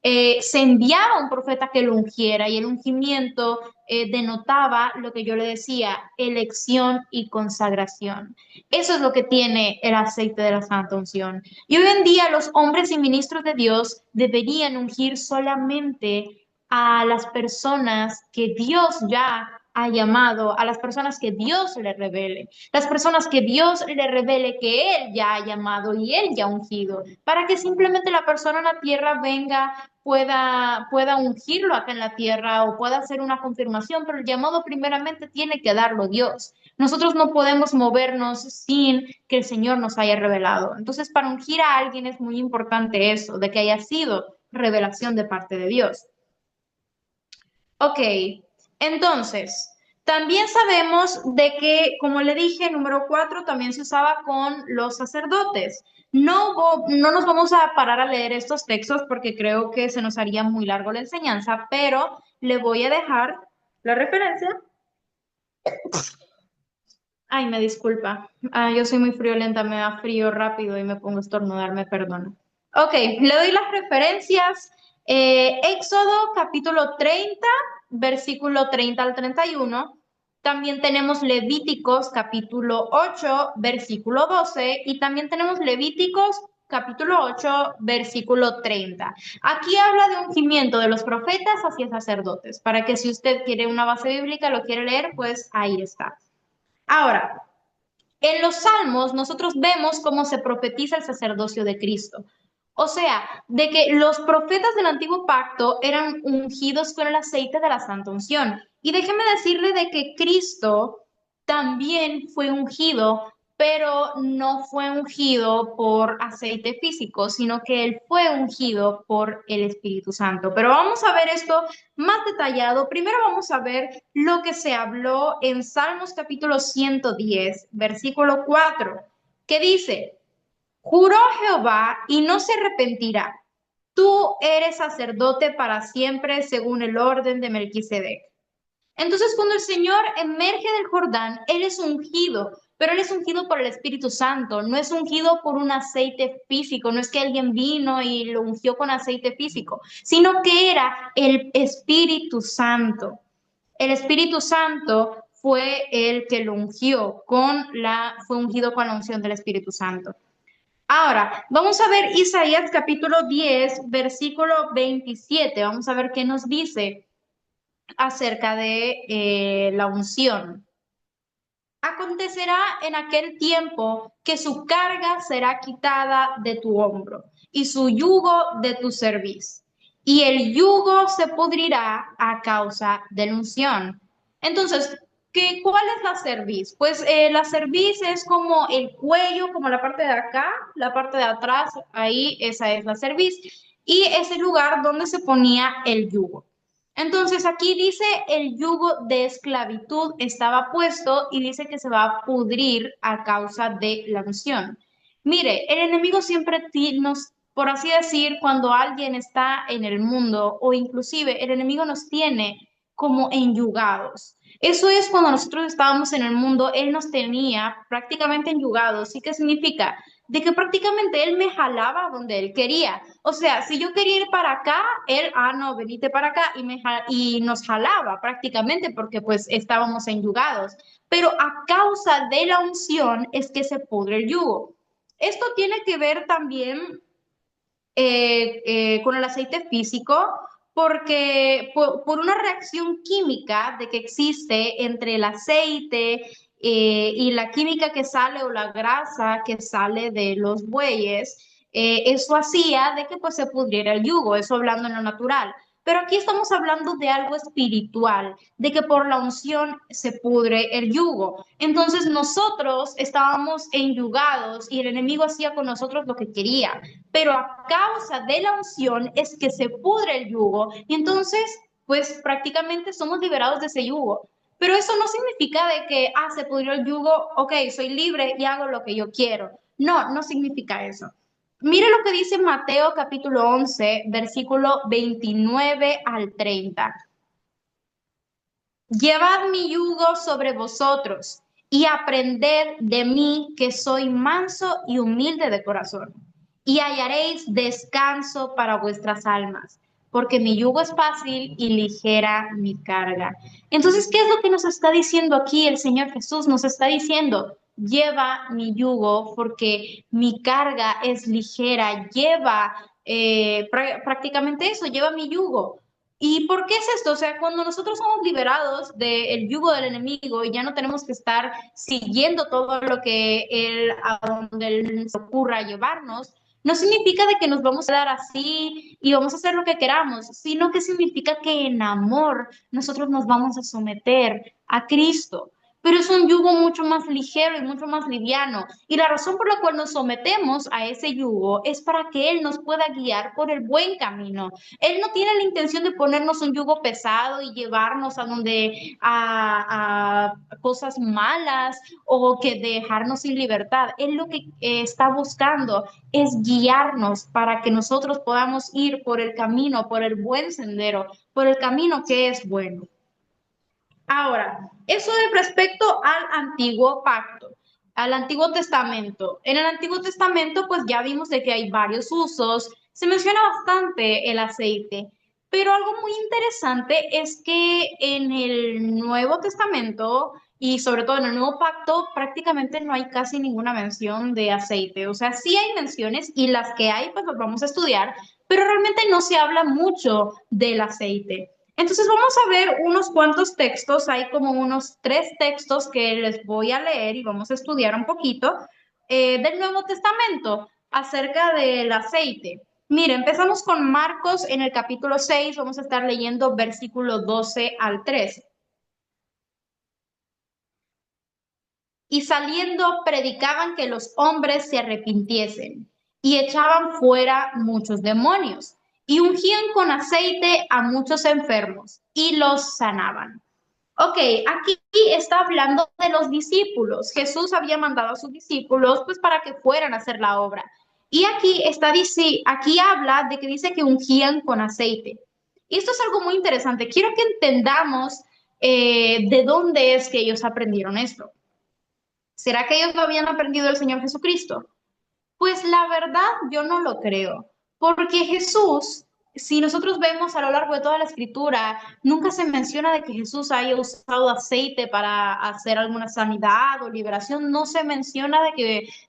se enviaba un profeta que lo ungiera, y el ungimiento denotaba lo que yo le decía, elección y consagración. Eso es lo que tiene el aceite de la santa unción. Y hoy en día los hombres y ministros de Dios deberían ungir solamente a las personas que Dios ya ha llamado, a las personas que Dios le revele, las personas que Dios le revele que Él ya ha llamado y Él ya ha ungido, para que simplemente la persona en la tierra venga, pueda ungirlo acá en la tierra o pueda hacer una confirmación, pero el llamado primeramente tiene que darlo Dios. Nosotros no podemos movernos sin que el Señor nos haya revelado. Entonces, para ungir a alguien es muy importante eso, de que haya sido revelación de parte de Dios. Ok, entonces, también sabemos de que, como le dije, número 4 también se usaba con los sacerdotes. No nos vamos a parar a leer estos textos porque creo que se nos haría muy largo la enseñanza, pero le voy a dejar la referencia. Ay, me disculpa. Yo soy muy friolenta, me da frío rápido y me pongo a estornudar, me perdona. Ok, le doy las referencias. Éxodo capítulo 30, versículo 30 al 31. También tenemos Levíticos capítulo 8, versículo 12. Y también tenemos Levíticos capítulo 8, versículo 30. Aquí habla de ungimiento de los profetas hacia sacerdotes, para que si usted quiere una base bíblica, lo quiere leer, pues ahí está. Ahora, en los Salmos nosotros vemos cómo se profetiza el sacerdocio de Cristo. O sea, de que los profetas del antiguo pacto eran ungidos con el aceite de la santa unción. Y déjeme decirle de que Cristo también fue ungido, pero no fue ungido por aceite físico, sino que él fue ungido por el Espíritu Santo. Pero vamos a ver esto más detallado. Primero vamos a ver lo que se habló en Salmos capítulo 110, versículo 4, que dice, juró Jehová y no se arrepentirá. tú eres sacerdote para siempre según el orden de Melquisedec. Entonces, cuando el Señor emerge del Jordán, Él es ungido, pero Él es ungido por el Espíritu Santo, no es ungido por un aceite físico, no es que alguien vino y lo ungió con aceite físico, sino que era el Espíritu Santo. El Espíritu Santo fue el que lo ungió fue ungido con la unción del Espíritu Santo. Ahora, vamos a ver Isaías capítulo 10, versículo 27. Vamos a ver qué nos dice acerca de la unción. Acontecerá en aquel tiempo que su carga será quitada de tu hombro y su yugo de tu cerviz, y el yugo se pudrirá a causa de la unción. Entonces, ¿cuál es la cerviz? Pues la cerviz es como el cuello, como la parte de acá, la parte de atrás, ahí esa es la cerviz, y es el lugar donde se ponía el yugo. Entonces aquí dice el yugo de esclavitud estaba puesto y dice que se va a pudrir a causa de la unción. Mire, el enemigo siempre nos, por así decir, cuando alguien está en el mundo o inclusive el enemigo nos tiene como enyugados. Eso es cuando nosotros estábamos en el mundo, él nos tenía prácticamente enyugados. ¿Y qué significa? De que prácticamente él me jalaba donde él quería. O sea, si yo quería ir para acá, él, no, venite para acá y nos jalaba prácticamente porque pues estábamos enyugados. Pero a causa de la unción es que se pudre el yugo. Esto tiene que ver también con el aceite físico, porque por una reacción química de que existe entre el aceite y la química que sale o la grasa que sale de los bueyes, eso hacía de que pues se pudriera el yugo, eso hablando en lo natural. Pero aquí estamos hablando de algo espiritual, de que por la unción se pudre el yugo. Entonces nosotros estábamos enyugados y el enemigo hacía con nosotros lo que quería, pero a causa de la unción es que se pudre el yugo y entonces pues prácticamente somos liberados de ese yugo. Pero eso no significa de que, se pudrió el yugo, ok, soy libre y hago lo que yo quiero. No, no significa eso. Mire lo que dice Mateo capítulo 11, versículo 29 al 30. Llevad mi yugo sobre vosotros y aprended de mí que soy manso y humilde de corazón, y hallaréis descanso para vuestras almas, porque mi yugo es fácil y ligera mi carga. Entonces, ¿qué es lo que nos está diciendo aquí el Señor Jesús? Nos está diciendo, lleva mi yugo porque mi carga es ligera, lleva prácticamente eso, lleva mi yugo. ¿Y por qué es esto? O sea, cuando nosotros somos liberados del yugo del enemigo y ya no tenemos que estar siguiendo todo lo que a donde él se ocurra llevarnos, no significa de que nos vamos a dar así y vamos a hacer lo que queramos, sino que significa que en amor nosotros nos vamos a someter a Cristo. Pero es un yugo mucho más ligero y mucho más liviano. Y la razón por la cual nos sometemos a ese yugo es para que Él nos pueda guiar por el buen camino. Él no tiene la intención de ponernos un yugo pesado y llevarnos a cosas malas o que dejarnos sin libertad. Él lo que está buscando es guiarnos para que nosotros podamos ir por el camino, por el buen sendero, por el camino que es bueno. Ahora, eso es respecto al antiguo pacto, al Antiguo Testamento. En el Antiguo Testamento, pues ya vimos de que hay varios usos, se menciona bastante el aceite, pero algo muy interesante es que en el Nuevo Testamento y sobre todo en el Nuevo Pacto prácticamente no hay casi ninguna mención de aceite. O sea, sí hay menciones y las que hay, pues las vamos a estudiar, pero realmente no se habla mucho del aceite. Entonces vamos a ver unos cuantos textos, hay como unos 3 textos que les voy a leer y vamos a estudiar un poquito del Nuevo Testamento acerca del aceite. Mire, empezamos con Marcos en el capítulo 6, vamos a estar leyendo versículo 12 al 13. Y saliendo predicaban que los hombres se arrepintiesen y echaban fuera muchos demonios y ungían con aceite a muchos enfermos y los sanaban. Ok, aquí está hablando de los discípulos. Jesús había mandado a sus discípulos pues para que fueran a hacer la obra. Y aquí habla de que dice que ungían con aceite. Y esto es algo muy interesante. Quiero que entendamos de dónde es que ellos aprendieron esto. ¿Será que ellos lo habían aprendido del Señor Jesucristo? Pues la verdad yo no lo creo, porque Jesús, si nosotros vemos a lo largo de toda la escritura, nunca se menciona de que Jesús haya usado aceite para hacer alguna sanidad o liberación, no se menciona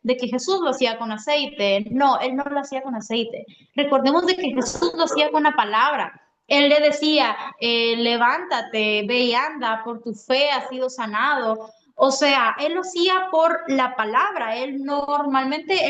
de que Jesús lo hacía con aceite, no, él no lo hacía con aceite. Recordemos de que Jesús lo hacía con la palabra. Él le decía, levántate, ve y anda, por tu fe has sido sanado. O sea, él lo hacía por la palabra, él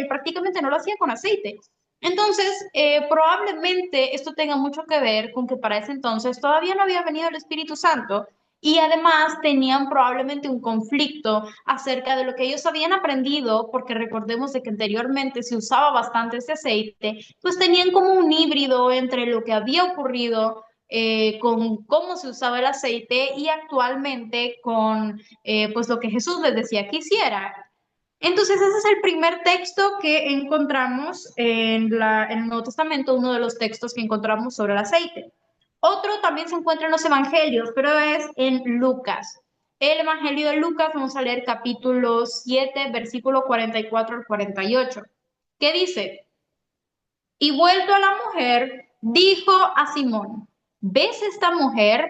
prácticamente no lo hacía con aceite. Entonces, probablemente esto tenga mucho que ver con que para ese entonces todavía no había venido el Espíritu Santo y además tenían probablemente un conflicto acerca de lo que ellos habían aprendido, porque recordemos de que anteriormente se usaba bastante ese aceite, pues tenían como un híbrido entre lo que había ocurrido con cómo se usaba el aceite y actualmente con pues lo que Jesús les decía que hiciera. Entonces ese es el primer texto que encontramos en el Nuevo Testamento, uno de los textos que encontramos sobre el aceite. Otro también se encuentra en los Evangelios, pero es en Lucas. El Evangelio de Lucas, vamos a leer capítulo 7, versículo 44 al 48, que dice: y vuelto a la mujer, dijo a Simón: ¿ves esta mujer?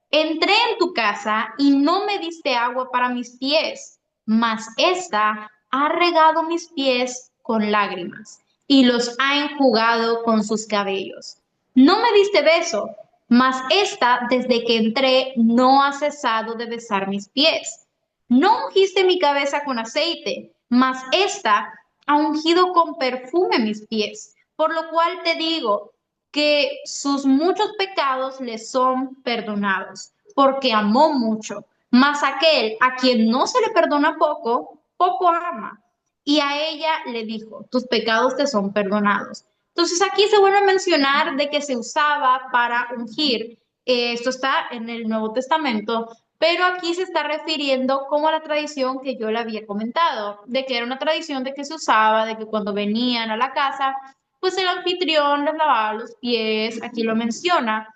Entré en tu casa y no me diste agua para mis pies, mas ésta ha regado mis pies con lágrimas y los ha enjugado con sus cabellos. No me diste beso, mas ésta desde que entré no ha cesado de besar mis pies. No ungiste mi cabeza con aceite, mas ésta ha ungido con perfume mis pies. Por lo cual te digo que sus muchos pecados le son perdonados, porque amó mucho. Mas aquel a quien no se le perdona poco, poco ama. Y a ella le dijo: tus pecados te son perdonados. Entonces aquí se vuelve a mencionar de que se usaba para ungir. Esto está en el Nuevo Testamento, pero aquí se está refiriendo como a la tradición que yo le había comentado, de que era una tradición de que se usaba, de que cuando venían a la casa, pues el anfitrión les lavaba los pies, aquí lo menciona,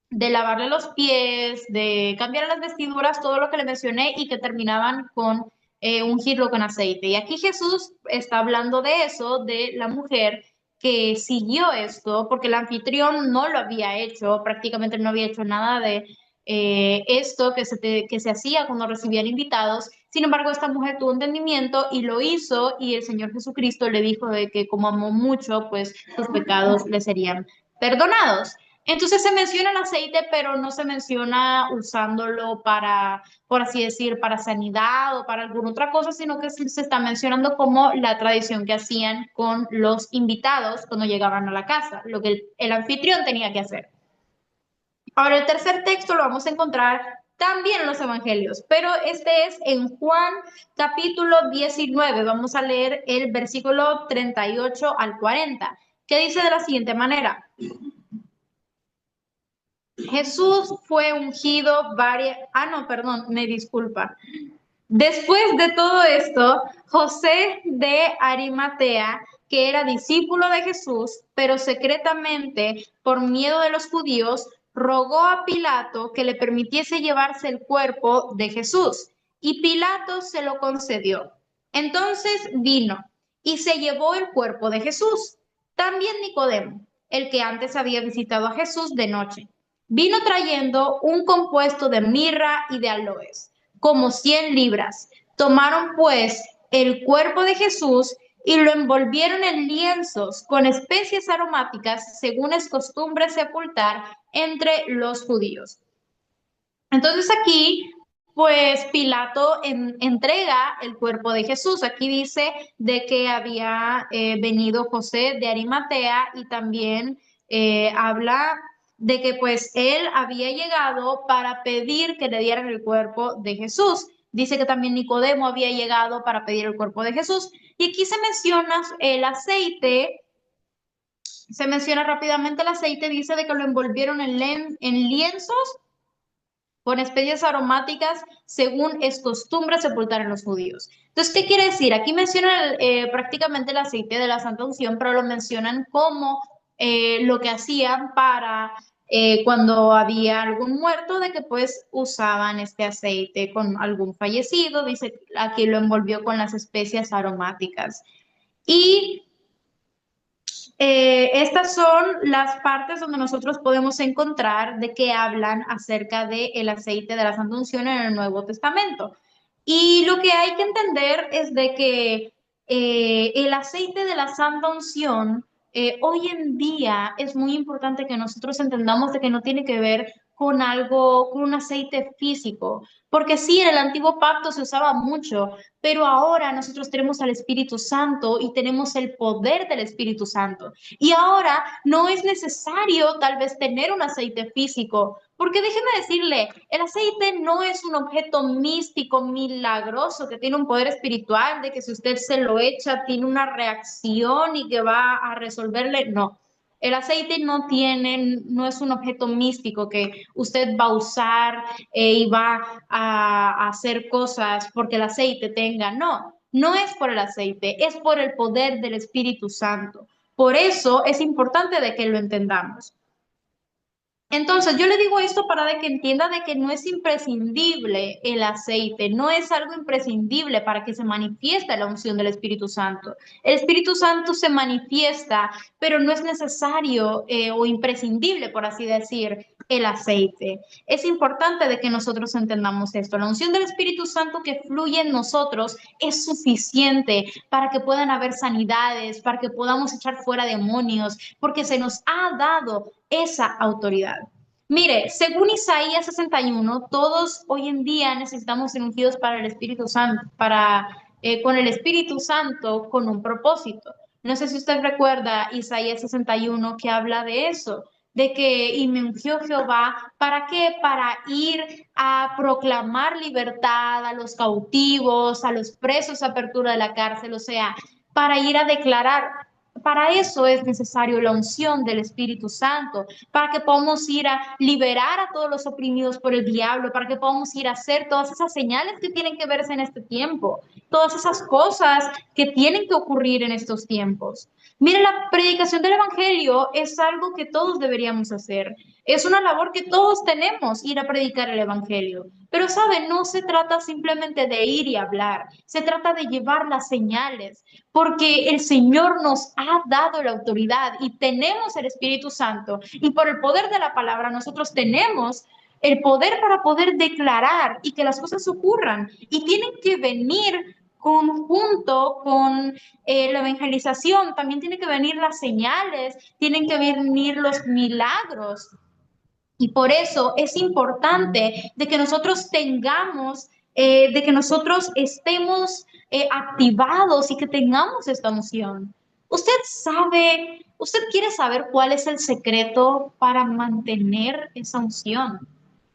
de lavarle los pies, de cambiar las vestiduras, todo lo que le mencioné y que terminaban con ungirlo con aceite. Y aquí Jesús está hablando de eso, de la mujer que siguió esto, porque el anfitrión no lo había hecho, prácticamente no había hecho nada de esto que se hacía cuando recibían invitados. Sin embargo, esta mujer tuvo entendimiento y lo hizo, y el Señor Jesucristo le dijo de que como amó mucho, pues sus pecados le serían perdonados. Entonces se menciona el aceite, pero no se menciona usándolo para, por así decir, para sanidad o para alguna otra cosa, sino que se está mencionando como la tradición que hacían con los invitados cuando llegaban a la casa, lo que el anfitrión tenía que hacer. Ahora, el tercer texto lo vamos a encontrar también en los evangelios, pero este es en Juan capítulo 19. Vamos a leer el versículo 38 al 40, que dice de la siguiente manera: Jesús fue ungido me disculpa. Después de todo esto, José de Arimatea, que era discípulo de Jesús, pero secretamente por miedo de los judíos, rogó a Pilato que le permitiese llevarse el cuerpo de Jesús, y Pilato se lo concedió. Entonces vino y se llevó el cuerpo de Jesús. También Nicodemo, el que antes había visitado a Jesús de noche, vino trayendo un compuesto de mirra y de aloes, como 100 libras. Tomaron pues el cuerpo de Jesús y lo envolvieron en lienzos con especias aromáticas, según es costumbre sepultar entre los judíos. Entonces aquí, pues Pilato entrega el cuerpo de Jesús. Aquí dice de que había venido José de Arimatea, y también habla de que pues él había llegado para pedir que le dieran el cuerpo de Jesús. Dice que también Nicodemo había llegado para pedir el cuerpo de Jesús. Y aquí se menciona el aceite. Se menciona rápidamente el aceite, dice de que lo envolvieron en lienzos con especies aromáticas, según es costumbre sepultar en los judíos. Entonces, ¿qué quiere decir? Aquí mencionan prácticamente el aceite de la Santa Unción, pero lo mencionan como lo que hacían para cuando había algún muerto, de que pues usaban este aceite con algún fallecido. Dice, aquí lo envolvió con las especias aromáticas. Y estas son las partes donde nosotros podemos encontrar de que hablan acerca del aceite de la Santa Unción en el Nuevo Testamento. Y lo que hay que entender es de que el aceite de la Santa Unción hoy en día es muy importante que nosotros entendamos de que no tiene que ver con algo, con un aceite físico, porque sí, en el antiguo pacto se usaba mucho, pero ahora nosotros tenemos al Espíritu Santo y tenemos el poder del Espíritu Santo. Y ahora no es necesario tal vez tener un aceite físico, porque déjeme decirle, el aceite no es un objeto místico, milagroso, que tiene un poder espiritual, de que si usted se lo echa, tiene una reacción y que va a resolverle. No. El aceite no es un objeto místico que usted va a usar y va a hacer cosas porque el aceite tenga. No, no es por el aceite, es por el poder del Espíritu Santo. Por eso es importante de que lo entendamos. Entonces, yo le digo esto para de que entienda de que no es imprescindible el aceite, no es algo imprescindible para que se manifieste la unción del Espíritu Santo. El Espíritu Santo se manifiesta, pero no es necesario o imprescindible, por así decir, el aceite. Es importante de que nosotros entendamos esto. La unción del Espíritu Santo que fluye en nosotros es suficiente para que puedan haber sanidades, para que podamos echar fuera demonios, porque se nos ha dado esa autoridad. Mire, según Isaías 61, todos hoy en día necesitamos ser ungidos para el Espíritu Santo, con el Espíritu Santo con un propósito. No sé si usted recuerda Isaías 61 que habla de eso, de que y me ungió Jehová, ¿para qué? Para ir a proclamar libertad a los cautivos, a los presos, apertura de la cárcel, o sea, para ir a declarar. Para eso es necesario la unción del Espíritu Santo, para que podamos ir a liberar a todos los oprimidos por el diablo, para que podamos ir a hacer todas esas señales que tienen que verse en este tiempo, todas esas cosas que tienen que ocurrir en estos tiempos. Mire, la predicación del Evangelio es algo que todos deberíamos hacer. Es una labor que todos tenemos, ir a predicar el Evangelio. Pero, ¿sabe? No se trata simplemente de ir y hablar, se trata de llevar las señales, porque el Señor nos ha dado la autoridad y tenemos el Espíritu Santo. Y por el poder de la palabra nosotros tenemos el poder para poder declarar y que las cosas ocurran. Y tienen que venir conjunto con la evangelización, también tienen que venir las señales, tienen que venir los milagros. Y por eso es importante de que nosotros tengamos, de que nosotros estemos activados y que tengamos esta unción. Usted quiere saber cuál es el secreto para mantener esa unción,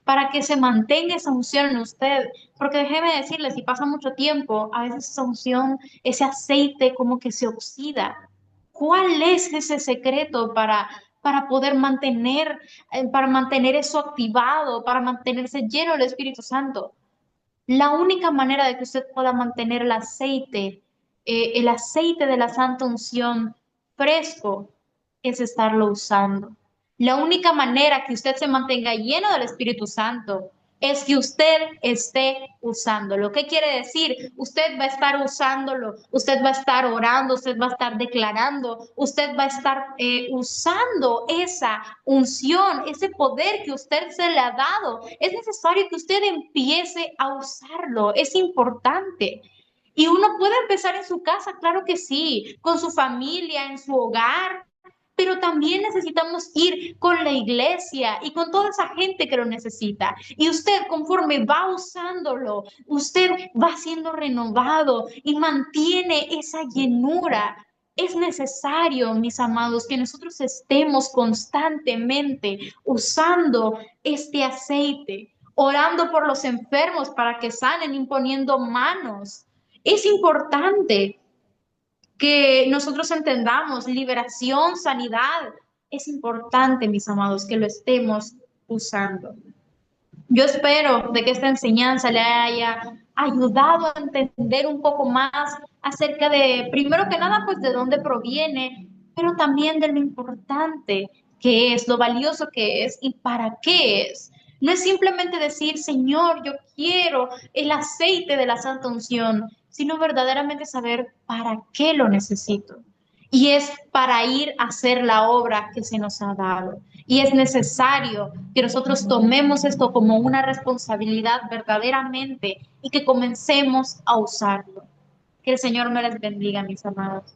para que se mantenga esa unción en usted. Porque déjeme decirle, si pasa mucho tiempo, a veces esa unción, ese aceite como que se oxida. ¿Cuál es ese secreto para poder para mantener eso activado, para mantenerse lleno del Espíritu Santo? La única manera de que usted pueda mantener el aceite de la Santa Unción fresco, es estarlo usando. La única manera que usted se mantenga lleno del Espíritu Santo es que usted esté usándolo. ¿Qué quiere decir? Usted va a estar usándolo, usted va a estar orando, usted va a estar declarando, usted va a estar usando esa unción, ese poder que usted se le ha dado. Es necesario que usted empiece a usarlo, es importante. Y uno puede empezar en su casa, claro que sí, con su familia, en su hogar, pero también necesitamos ir con la iglesia y con toda esa gente que lo necesita. Y usted, conforme va usándolo, usted va siendo renovado y mantiene esa llenura. Es necesario, mis amados, que nosotros estemos constantemente usando este aceite, orando por los enfermos para que sanen, imponiendo manos. Es importante que nosotros entendamos liberación, sanidad. Es importante, mis amados, que lo estemos usando. Yo espero de que esta enseñanza le haya ayudado a entender un poco más acerca de, primero que nada, pues de dónde proviene, pero también de lo importante que es, lo valioso que es y para qué es. No es simplemente decir, Señor, yo quiero el aceite de la santa unción, sino verdaderamente saber para qué lo necesito. Y es para ir a hacer la obra que se nos ha dado. Y es necesario que nosotros tomemos esto como una responsabilidad verdaderamente y que comencemos a usarlo. Que el Señor me les bendiga, mis amados.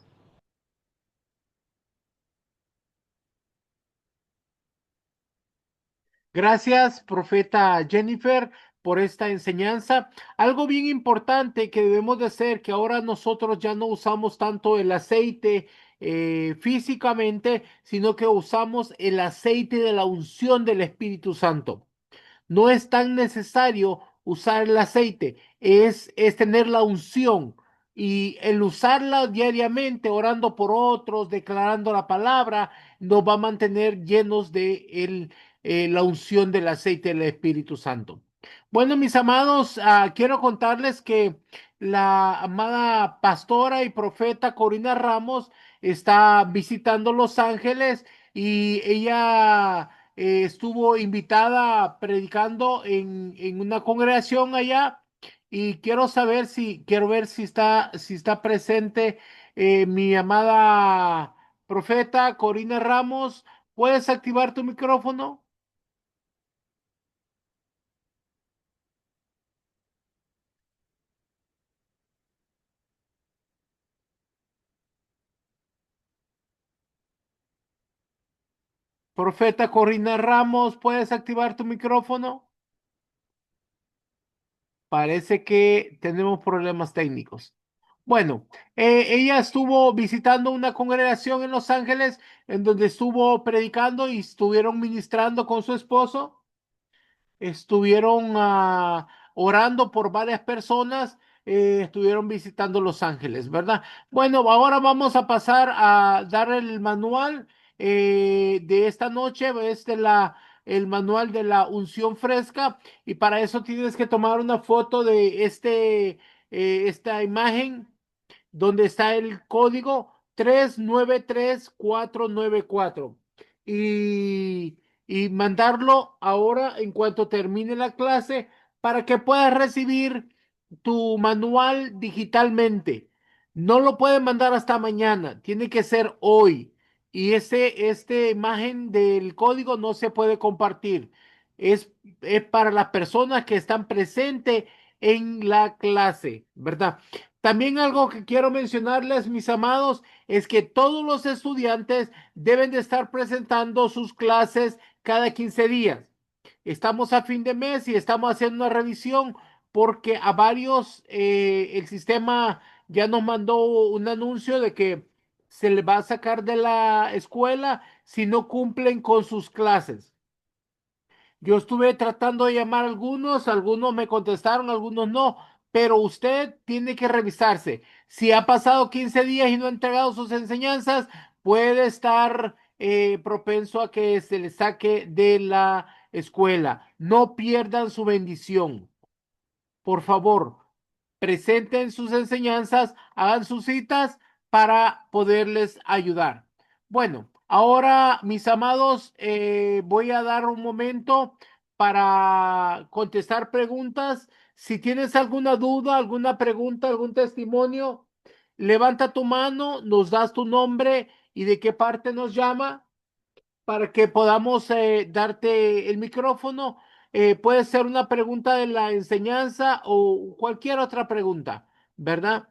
Gracias, profeta Jennifer, por esta enseñanza. Algo bien importante que debemos de hacer, que ahora nosotros ya no usamos tanto el aceite físicamente, sino que usamos el aceite de la unción del Espíritu Santo. No es tan necesario usar el aceite, es tener la unción y el usarla diariamente, orando por otros, declarando la palabra, nos va a mantener llenos de la unción del aceite del Espíritu Santo. Bueno, mis amados, quiero contarles que la amada pastora y profeta Corina Ramos está visitando Los Ángeles y ella estuvo invitada predicando en una congregación allá y quiero ver si está presente mi amada profeta Corina Ramos. ¿Puedes activar tu micrófono? Profeta Corina Ramos, ¿puedes activar tu micrófono? Parece que tenemos problemas técnicos. Bueno, ella estuvo visitando una congregación en Los Ángeles en donde estuvo predicando y estuvieron ministrando con su esposo. Estuvieron orando por varias personas, estuvieron visitando Los Ángeles, ¿verdad? Bueno, ahora vamos a pasar a dar el manual de esta noche, el manual de la unción fresca, y para eso tienes que tomar una foto de esta imagen donde está el código 393494 y, y mandarlo ahora en cuanto termine la clase para que puedas recibir tu manual digitalmente. No lo puedes mandar hasta mañana, tiene que ser hoy. Y este imagen del código no se puede compartir. Es, es para las personas que están presentes en la clase, ¿verdad? También algo que quiero mencionarles, mis amados, es que todos los estudiantes deben de estar presentando sus clases cada 15 días. Estamos a fin de mes y estamos haciendo una revisión porque a varios el sistema ya nos mandó un anuncio de que se le va a sacar de la escuela si no cumplen con sus clases. Yo estuve tratando de llamar a algunos me contestaron, algunos no, pero usted tiene que revisarse. Si ha pasado 15 días y no ha entregado sus enseñanzas, puede estar propenso a que se le saque de la escuela. No pierdan su bendición. Por favor, presenten sus enseñanzas, hagan sus citas para poderles ayudar. Bueno, ahora, mis amados, voy a dar un momento para contestar preguntas. Si tienes alguna duda, alguna pregunta, algún testimonio, levanta tu mano, nos das tu nombre y de qué parte nos llama para que podamos darte el micrófono. Puede ser una pregunta de la enseñanza o cualquier otra pregunta, ¿verdad?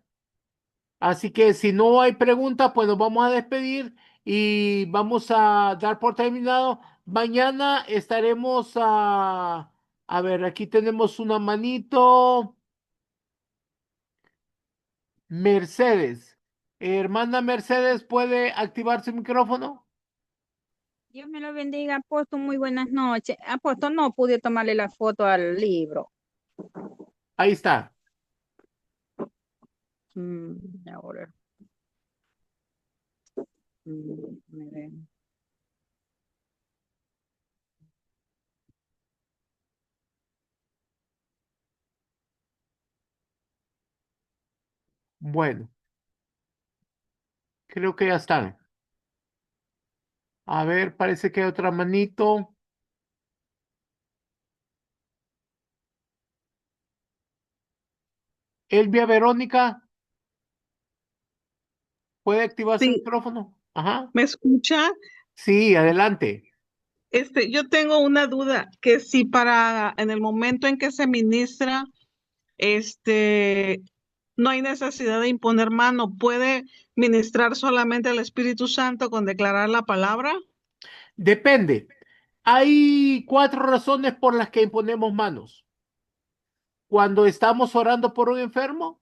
Así que si no hay pregunta, pues nos vamos a despedir y vamos a dar por terminado. Mañana estaremos a ver, aquí tenemos una manito. Mercedes. Hermana Mercedes, ¿puede activar su micrófono? Dios me lo bendiga, apóstol. Muy buenas noches. Apóstol, no pude tomarle la foto al libro. Ahí está. Ahora. Me ven. . Bueno, creo que ya están. A ver, parece que hay otra manito. Elvia Verónica, ¿puede activar su Sí, micrófono? Ajá. ¿me escucha? Sí, adelante. Yo tengo una duda, que si para en el momento en que se ministra, este, no hay necesidad de imponer mano, ¿puede ministrar solamente el Espíritu Santo con declarar la palabra? Depende. Hay 4 razones por las que imponemos manos. Cuando estamos orando por un enfermo,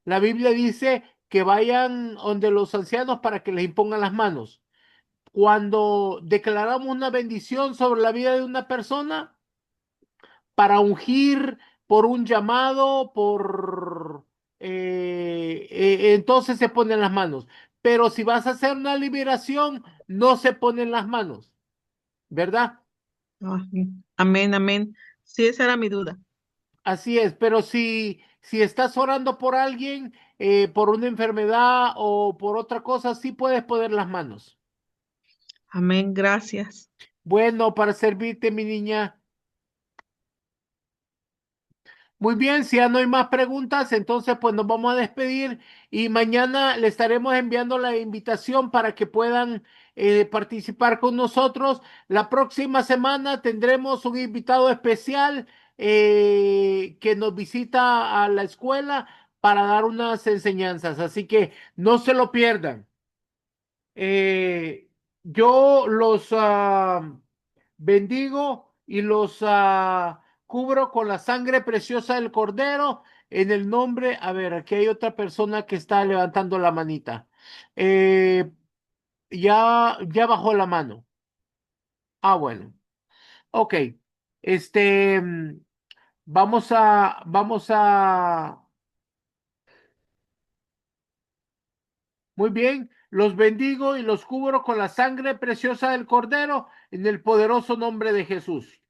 la Biblia dice que vayan donde los ancianos para que les impongan las manos. Cuando declaramos una bendición sobre la vida de una persona, para ungir por un llamado, entonces se ponen las manos. Pero si vas a hacer una liberación, no se ponen las manos, ¿verdad? Ah, amén, amén. Sí, esa era mi duda. Así es, pero si estás orando por alguien, por una enfermedad o por otra cosa, sí puedes poner las manos. Amén, gracias. Bueno, para servirte, mi niña. Muy bien, si ya no hay más preguntas, entonces pues nos vamos a despedir y mañana le estaremos enviando la invitación para que puedan participar con nosotros. La próxima semana tendremos un invitado especial que nos visita a la escuela para dar unas enseñanzas, así que no se lo pierdan. Eh, yo los bendigo y los cubro con la sangre preciosa del Cordero en el nombre. A ver, aquí hay otra persona que está levantando la manita. Eh, ya bajó la mano. Ah, bueno. Ok. Este, vamos a. Muy bien. Los bendigo y los cubro con la sangre preciosa del Cordero en el poderoso nombre de Jesús.